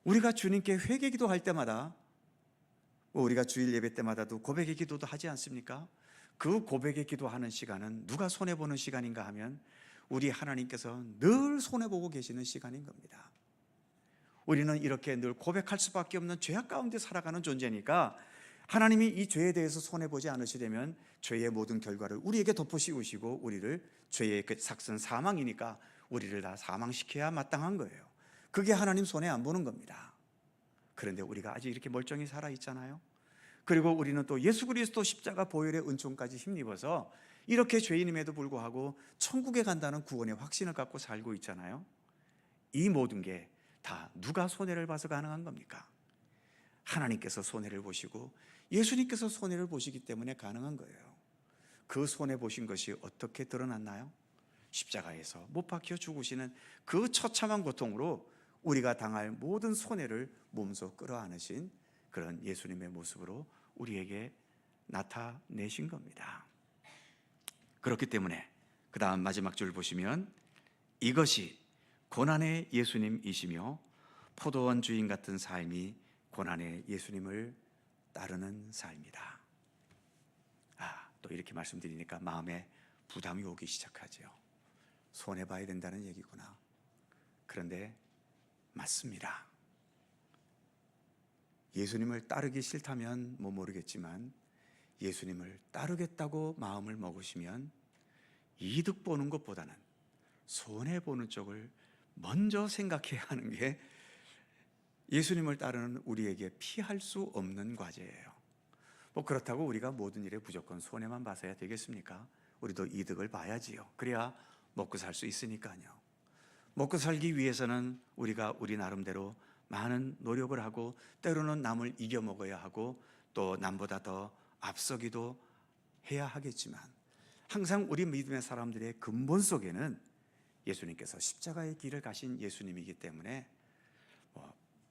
우리가 주님께 회개 기도할 때마다, 우리가 주일 예배 때마다도 고백의 기도도 하지 않습니까? 그 고백의 기도하는 시간은 누가 손해보는 시간인가 하면 우리 하나님께서 늘 손해보고 계시는 시간인 겁니다. 우리는 이렇게 늘 고백할 수밖에 없는 죄악 가운데 살아가는 존재니까 하나님이 이 죄에 대해서 손해보지 않으시려면 죄의 모든 결과를 우리에게 덮어씌우시고 우리를 죄의 그 삭슨 사망이니까 우리를 다 사망시켜야 마땅한 거예요. 그게 하나님 손해 안 보는 겁니다. 그런데 우리가 아직 이렇게 멀쩡히 살아있잖아요. 그리고 우리는 또 예수 그리스도 십자가 보혈의 은총까지 힘입어서 이렇게 죄인임에도 불구하고 천국에 간다는 구원의 확신을 갖고 살고 있잖아요. 이 모든 게 다 누가 손해를 봐서 가능한 겁니까? 하나님께서 손해를 보시고 예수님께서 손해를 보시기 때문에 가능한 거예요. 그 손해 보신 것이 어떻게 드러났나요? 십자가에서 못 박혀 죽으시는 그 처참한 고통으로 우리가 당할 모든 손해를 몸소 끌어안으신 그런 예수님의 모습으로 우리에게 나타내신 겁니다. 그렇기 때문에 그 다음 마지막 줄 보시면 이것이 고난의 예수님이시며 포도원 주인 같은 삶이 고난의 예수님을 따르는 삶이다. 또 이렇게 말씀드리니까 마음에 부담이 오기 시작하죠. 손해봐야 된다는 얘기구나. 그런데 맞습니다. 예수님을 따르기 싫다면 모르겠지만 예수님을 따르겠다고 마음을 먹으시면 이득 보는 것보다는 손해보는 쪽을 먼저 생각해야 하는 게 예수님을 따르는 우리에게 피할 수 없는 과제예요. 그렇다고 우리가 모든 일에 무조건 손해만 봐서야 되겠습니까? 우리도 이득을 봐야지요. 그래야 먹고 살 수 있으니까요. 먹고 살기 위해서는 우리가 우리 나름대로 많은 노력을 하고 때로는 남을 이겨먹어야 하고 또 남보다 더 앞서기도 해야 하겠지만 항상 우리 믿음의 사람들의 근본 속에는 예수님께서 십자가의 길을 가신 예수님이기 때문에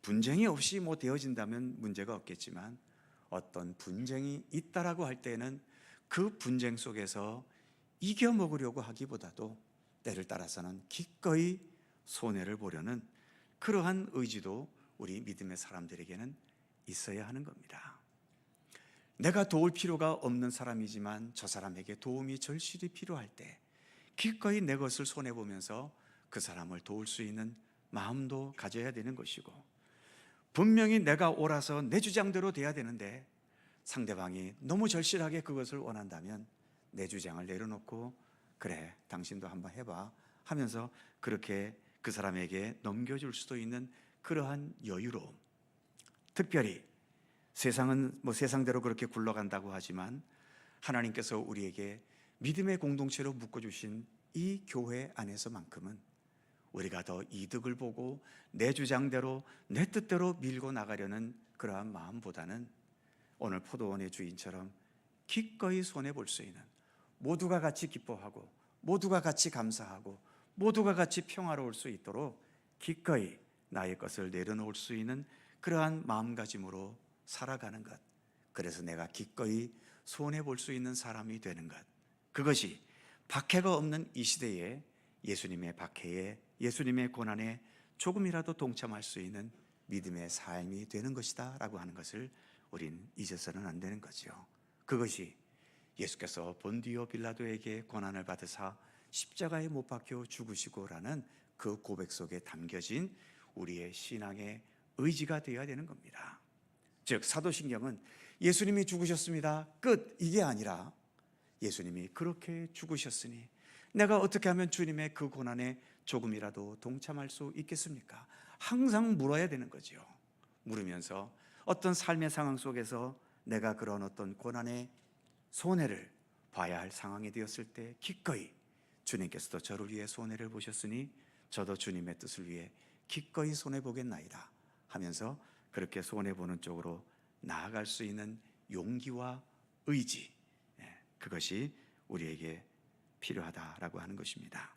분쟁이 없이 되어진다면 문제가 없겠지만 어떤 분쟁이 있다라고 할 때는 그 분쟁 속에서 이겨먹으려고 하기보다도 때를 따라서는 기꺼이 손해를 보려는 그러한 의지도 우리 믿음의 사람들에게는 있어야 하는 겁니다. 내가 도울 필요가 없는 사람이지만 저 사람에게 도움이 절실히 필요할 때 기꺼이 내 것을 손해보면서 그 사람을 도울 수 있는 마음도 가져야 되는 것이고, 분명히 내가 옳아서 내 주장대로 돼야 되는데 상대방이 너무 절실하게 그것을 원한다면 내 주장을 내려놓고 그래 당신도 한번 해봐 하면서 그렇게 그 사람에게 넘겨줄 수도 있는 그러한 여유로움, 특별히 세상은 세상대로 그렇게 굴러간다고 하지만 하나님께서 우리에게 믿음의 공동체로 묶어주신 이 교회 안에서만큼은 우리가 더 이득을 보고 내 주장대로 내 뜻대로 밀고 나가려는 그러한 마음보다는 오늘 포도원의 주인처럼 기꺼이 손해볼 수 있는, 모두가 같이 기뻐하고 모두가 같이 감사하고 모두가 같이 평화로울 수 있도록 기꺼이 나의 것을 내려놓을 수 있는 그러한 마음가짐으로 살아가는 것, 그래서 내가 기꺼이 손해볼 수 있는 사람이 되는 것, 그것이 박해가 없는 이 시대에 예수님의 박해에, 예수님의 고난에 조금이라도 동참할 수 있는 믿음의 삶이 되는 것이다 라고 하는 것을 우린 잊어서는 안 되는 거죠. 그것이 예수께서 본디오 빌라도에게 고난을 받으사 십자가에 못 박혀 죽으시고라는 그 고백 속에 담겨진 우리의 신앙의 의지가 되어야 되는 겁니다. 즉 사도신경은 예수님이 죽으셨습니다, 끝, 이게 아니라 예수님이 그렇게 죽으셨으니 내가 어떻게 하면 주님의 그 고난에 조금이라도 동참할 수 있겠습니까? 항상 물어야 되는 거죠. 물으면서 어떤 삶의 상황 속에서 내가 그런 어떤 고난의 손해를 봐야 할 상황이 되었을 때 기꺼이 주님께서도 저를 위해 손해를 보셨으니 저도 주님의 뜻을 위해 기꺼이 손해보겠나이다 하면서 그렇게 손해보는 쪽으로 나아갈 수 있는 용기와 의지, 그것이 우리에게 필요하다라고 하는 것입니다.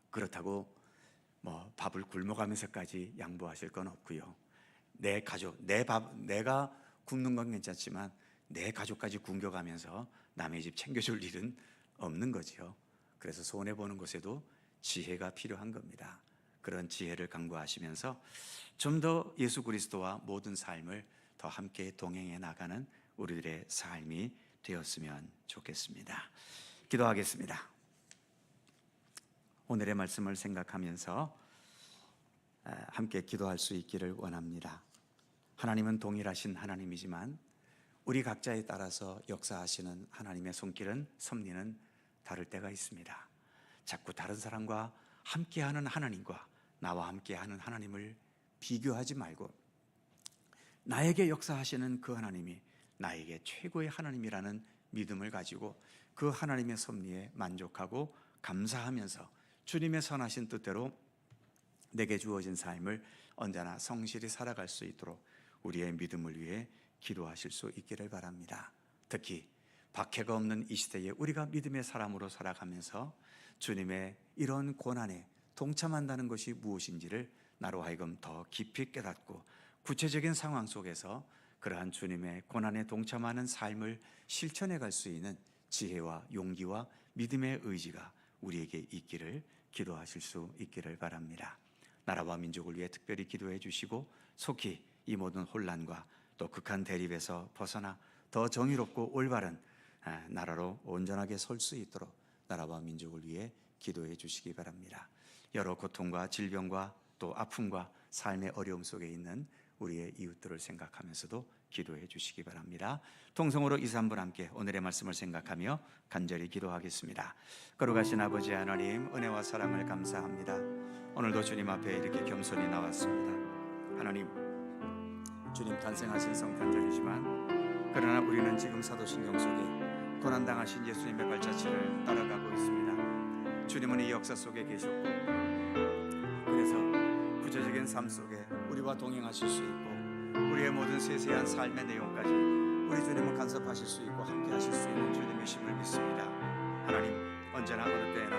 그렇다고 밥을 굶어가면서까지 양보하실 건 없고요. 내 가족, 내가 굶는 건 괜찮지만 내 가족까지 굶겨가면서 남의 집 챙겨줄 일은 없는 거죠. 그래서 손해보는 것에도 지혜가 필요한 겁니다. 그런 지혜를 강구하시면서 좀 더 예수 그리스도와 모든 삶을 더 함께 동행해 나가는 우리들의 삶이 되었으면 좋겠습니다. 기도하겠습니다. 오늘의 말씀을 생각하면서 함께 기도할 수 있기를 원합니다. 하나님은 동일하신 하나님이지만 우리 각자에 따라서 역사하시는 하나님의 손길은, 섭리는 다를 때가 있습니다. 자꾸 다른 사람과 함께하는 하나님과 나와 함께하는 하나님을 비교하지 말고 나에게 역사하시는 그 하나님이 나에게 최고의 하나님이라는 믿음을 가지고 그 하나님의 섭리에 만족하고 감사하면서 주님의 선하신 뜻대로 내게 주어진 삶을 언제나 성실히 살아갈 수 있도록 우리의 믿음을 위해 기도하실 수 있기를 바랍니다. 특히 박해가 없는 이 시대에 우리가 믿음의 사람으로 살아가면서 주님의 이런 고난에 동참한다는 것이 무엇인지를 나로 하여금 더 깊이 깨닫고 구체적인 상황 속에서 그러한 주님의 고난에 동참하는 삶을 실천해 갈 수 있는 지혜와 용기와 믿음의 의지가 우리에게 있기를 기도하실 수 있기를 바랍니다. 나라와 민족을 위해 특별히 기도해 주시고 속히 이 모든 혼란과 또 극한 대립에서 벗어나 더 정의롭고 올바른 나라로 온전하게 설 수 있도록 나라와 민족을 위해 기도해 주시기 바랍니다. 여러 고통과 질병과 또 아픔과 삶의 어려움 속에 있는 우리의 이웃들을 생각하면서도 기도해 주시기 바랍니다. 통성으로 2, 3분 함께 오늘의 말씀을 생각하며 간절히 기도하겠습니다. 거룩하신 아버지 하나님, 은혜와 사랑을 감사합니다. 오늘도 주님 앞에 이렇게 겸손히 나왔습니다. 하나님, 주님 탄생하신 성탄절이지만 그러나 우리는 지금 사도신경 속에 고난당하신 예수님의 발자취를 따라가고 있습니다. 주님은 이 역사 속에 계셨고 그래서 구체적인 삶 속에 우리와 동행하실 수 있고 우리의 모든 세세한 삶의 내용까지 우리 주님은 간섭하실 수 있고 함께 하실 수 있는 주님이심을 믿습니다. 하나님, 언제나 어느 때나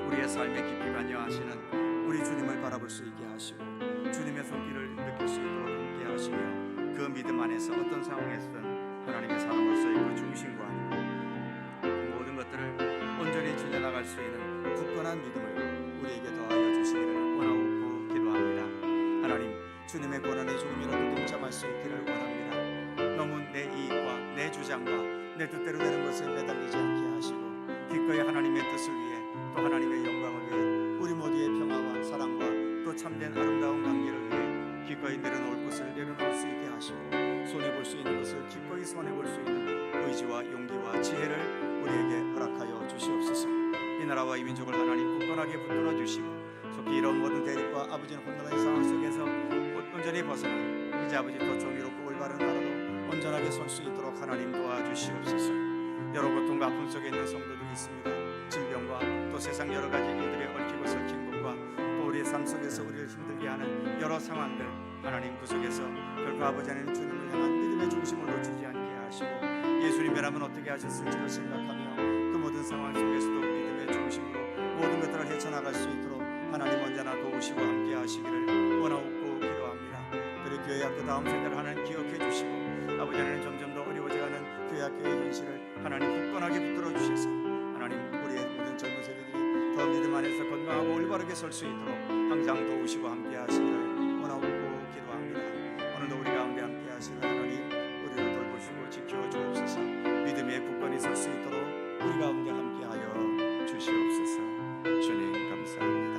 우리의 삶의 깊이 관여하시는 우리 주님을 바라볼 수 있게 하시고 주님의 손길을 느낄 수 있도록 함께 하시며 그 믿음 안에서 어떤 상황에서든 하나님의 사람으로서의 그 중심과 모든 것들을 온전히 지녀나갈 수 있는 굳건한 믿음을 우리에게 더하여 주시기를 원하고 기도합니다. 하나님, 주님의 고난에 조금이라도 동참할 수 있기를 원합니다. 너무 내 이익과 내 주장과 내 뜻대로 되는 것에 매달리지 않게 하시고 기꺼이 하나님의 뜻을 위해 또 하나님의 영광을 위해 우리 모두의 평화와 사랑과 또 참된 아름다운 관계를 위해 기꺼이 내려놓을 것을 내려놓을 수 있게 하시고 손해볼 수 있는 것을 기꺼이 손해볼 수 있는 의지와 용기와 지혜를 우리에게 허락하여 주시옵소서. 이 나라와 이 민족을 하나님 굳건하게 붙들어 주시고 속히 이런 모든 대립과 아버지는 혼돈한 상황 속에서 온전히 벗어나 이제 아버지 또 정의롭고 올바른 나라로 온전하게 설 수 있도록 하나님 도와주시옵소서. 여러 고통과 아픔 속에 있는 성도들이 있습니다. 질병과 또 세상 여러 가지 일들에 얽히고 설킨 것과 또 우리의 삶 속에서 우리를 힘들게 하는 여러 상황들, 하나님 그 속에서 결코 아버지 하나님 주님을 향한 믿음의 중심을 놓치지 않게 하시고 예수님이라면 어떻게 하셨을지를 생각하며 그 모든 상황 속에서도 믿음의 중심으로 모든 것들을 헤쳐나갈 수 있도록 하나님 언제나 도우시고 함께 하시기를 원하옵고 기도합니다. 그리고 교회 학교 다음 세대를 하나님 기억해 주시고 아버지 하나님 점점 더 어려워져가는 교회 학교의 현실을 하나님 굳건하게 붙들어 주셔서 하나님 우리의 모든 젊은 세대들이 더 믿음 안에서 건강하고 올바르게 설 수 있도록 항상 도우시고 함께 하시기를 원하옵고 기도합니다. 오늘도 우리 가운데 함께 하시는 하나님 우리를 돌보시고 지켜 주옵소서. 믿음에 굳건히 설 수 있도록 우리 가운데 함께 하여 주시옵소서. 주님 감사합니다.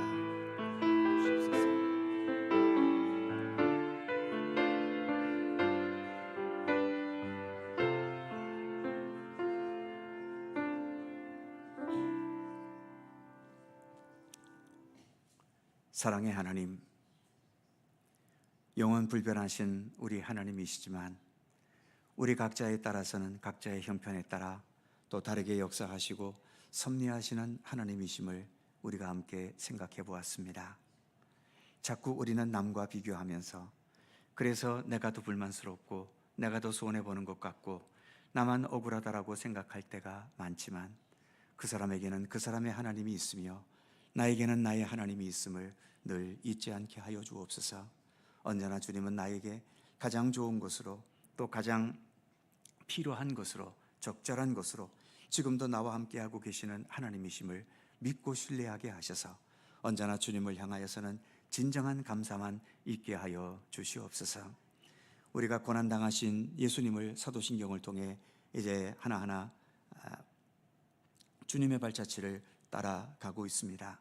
주옵소서. 사랑의 하나님, 영원 불변하신 우리 하나님이시지만 우리 각자에 따라서는 각자의 형편에 따라 또 다르게 역사하시고 섭리하시는 하나님이심을 우리가 함께 생각해 보았습니다. 자꾸 우리는 남과 비교하면서 그래서 내가 더 불만스럽고 내가 더 손해보는 것 같고 나만 억울하다라고 생각할 때가 많지만 그 사람에게는 그 사람의 하나님이 있으며 나에게는 나의 하나님이 있음을 늘 잊지 않게 하여 주옵소서. 언제나 주님은 나에게 가장 좋은 것으로 또 가장 필요한 것으로 적절한 것으로 지금도 나와 함께하고 계시는 하나님이심을 믿고 신뢰하게 하셔서 언제나 주님을 향하여서는 진정한 감사만 있게 하여 주시옵소서. 우리가 고난당하신 예수님을 사도신경을 통해 이제 하나하나 주님의 발자취를 따라가고 있습니다.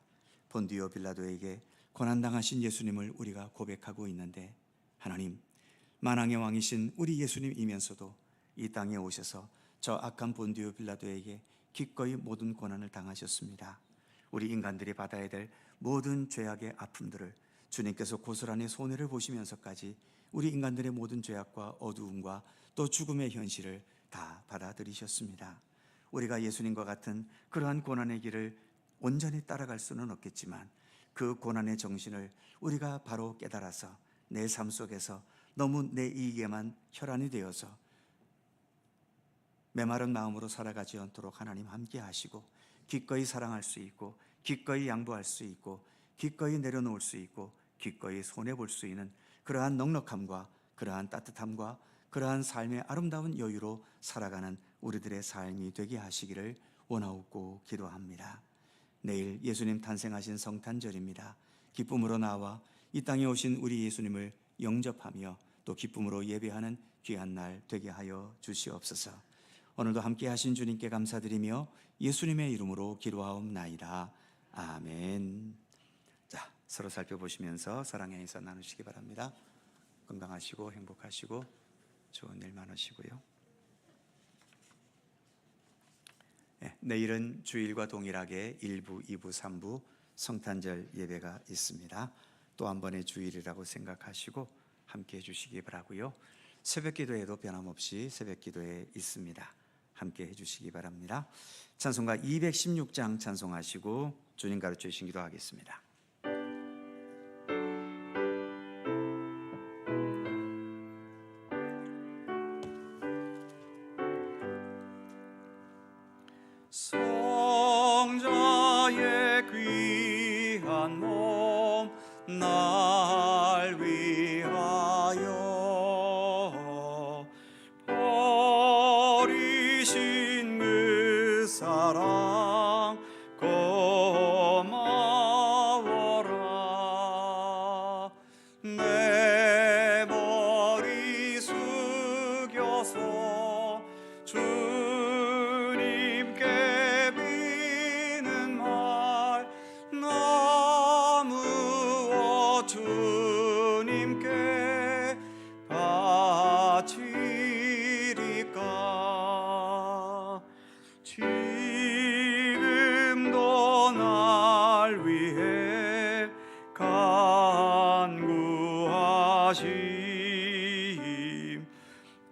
본디오 빌라도에게 고난당하신 예수님을 우리가 고백하고 있는데 하나님, 만왕의 왕이신 우리 예수님이면서도 이 땅에 오셔서 저 악한 본디오 빌라도에게 기꺼이 모든 고난을 당하셨습니다. 우리 인간들이 받아야 될 모든 죄악의 아픔들을 주님께서 고스란히 손해를 보시면서까지 우리 인간들의 모든 죄악과 어두움과 또 죽음의 현실을 다 받아들이셨습니다. 우리가 예수님과 같은 그러한 고난의 길을 온전히 따라갈 수는 없겠지만 그 고난의 정신을 우리가 바로 깨달아서 내 삶 속에서 너무 내 이익에만 혈안이 되어서 메마른 마음으로 살아가지 않도록 하나님 함께 하시고 기꺼이 사랑할 수 있고 기꺼이 양보할 수 있고 기꺼이 내려놓을 수 있고 기꺼이 손해볼 수 있는 그러한 넉넉함과 그러한 따뜻함과 그러한 삶의 아름다운 여유로 살아가는 우리들의 삶이 되게 하시기를 원하옵고 기도합니다. 내일 예수님 탄생하신 성탄절입니다. 기쁨으로 나와 이 땅에 오신 우리 예수님을 영접하며 또 기쁨으로 예배하는 귀한 날 되게 하여 주시옵소서. 오늘도 함께 하신 주님께 감사드리며 예수님의 이름으로 기도하옵나이다. 아멘. 자, 서로 살펴보시면서 사랑의 인사 나누시기 바랍니다. 건강하시고 행복하시고 좋은 일 많으시고요. 내일은 주일과 동일하게 1부, 2부, 3부 성탄절 예배가 있습니다. 또 한 번의 주일이라고 생각하시고 함께 해주시기 바라고요. 새벽 기도에도 변함없이 새벽 기도에 있습니다. 함께 해주시기 바랍니다. 찬송가 216장 찬송하시고 주님 가르쳐 주신 기도하겠습니다. 몸 날 위하여 버리신 그 사랑 고마워라. 내 머리 숙여서 주님께 비는 말 나무어 주님께 바치리까. 지금도 날 위해 간구하심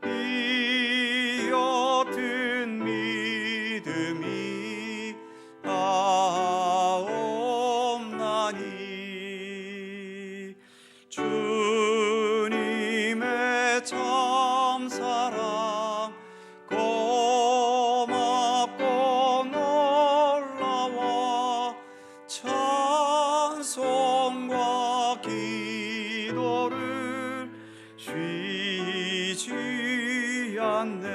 이 옅은 믿음이 없나니. 주님의 참사랑 고맙고 놀라워 찬송과 기도를 쉬지 않네.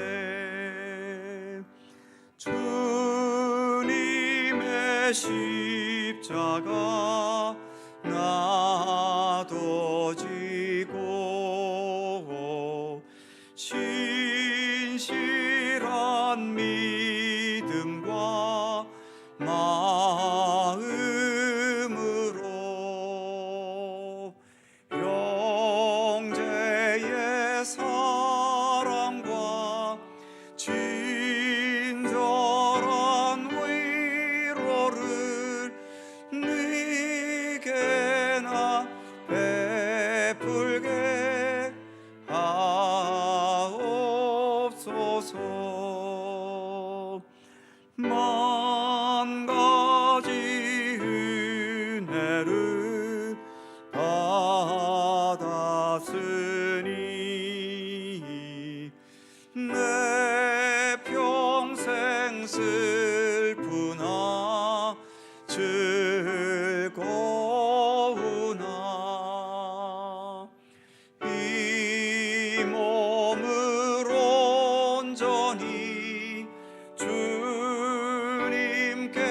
주님의 십자가 나도 지고 신실한 믿음과 마음으로 형제의 사랑과 친절한 위로를 네게 나 베풀게 하옵소서. 만 가지 은혜를 받았으니 내 평생 슬프나 즐거우나 이 몸을 온전히 주님께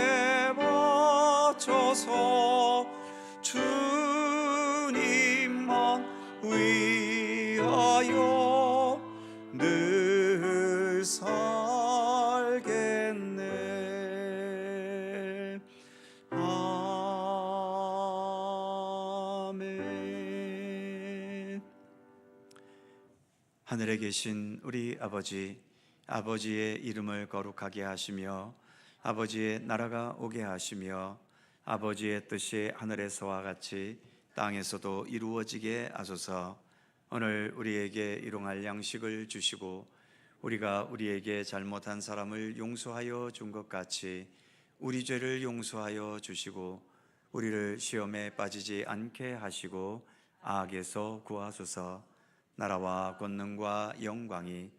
바쳐서 주님만 위하여 늘 살겠네. 아멘. 하늘에 계신 우리 아버지, 아버지의 이름을 거룩하게 하시며 아버지의 나라가 오게 하시며 아버지의 뜻이 하늘에서와 같이 땅에서도 이루어지게 하소서. 오늘 우리에게 일용할 양식을 주시고 우리가 우리에게 잘못한 사람을 용서하여 준 것 같이 우리 죄를 용서하여 주시고 우리를 시험에 빠지지 않게 하시고 악에서 구하소서. 나라와 권능과 영광이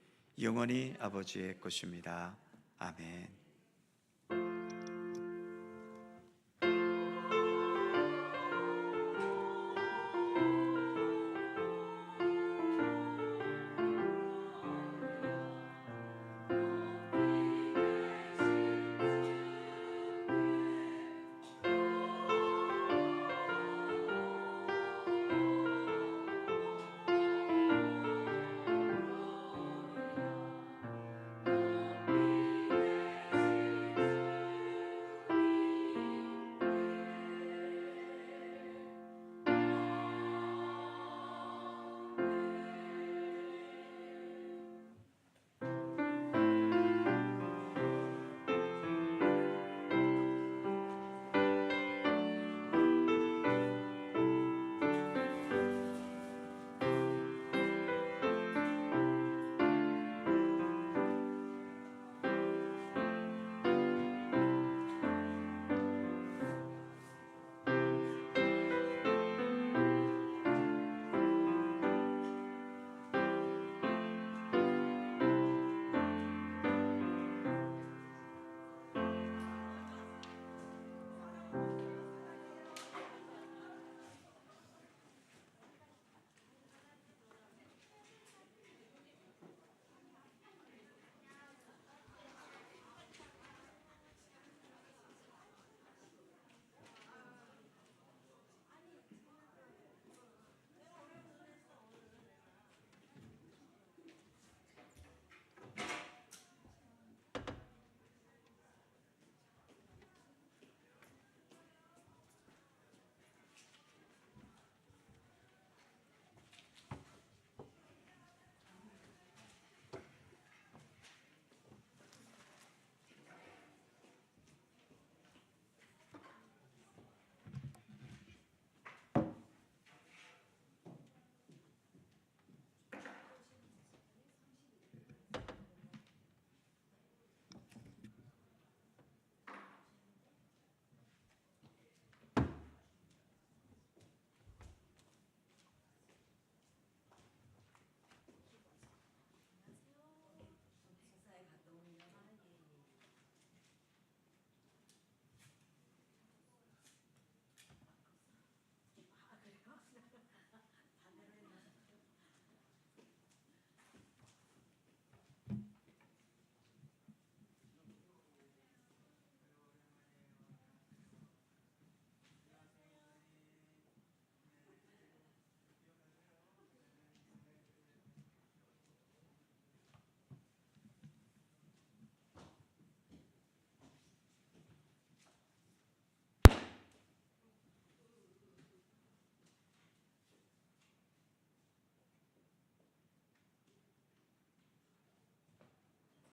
영원히 아버지의 것입니다. 아멘.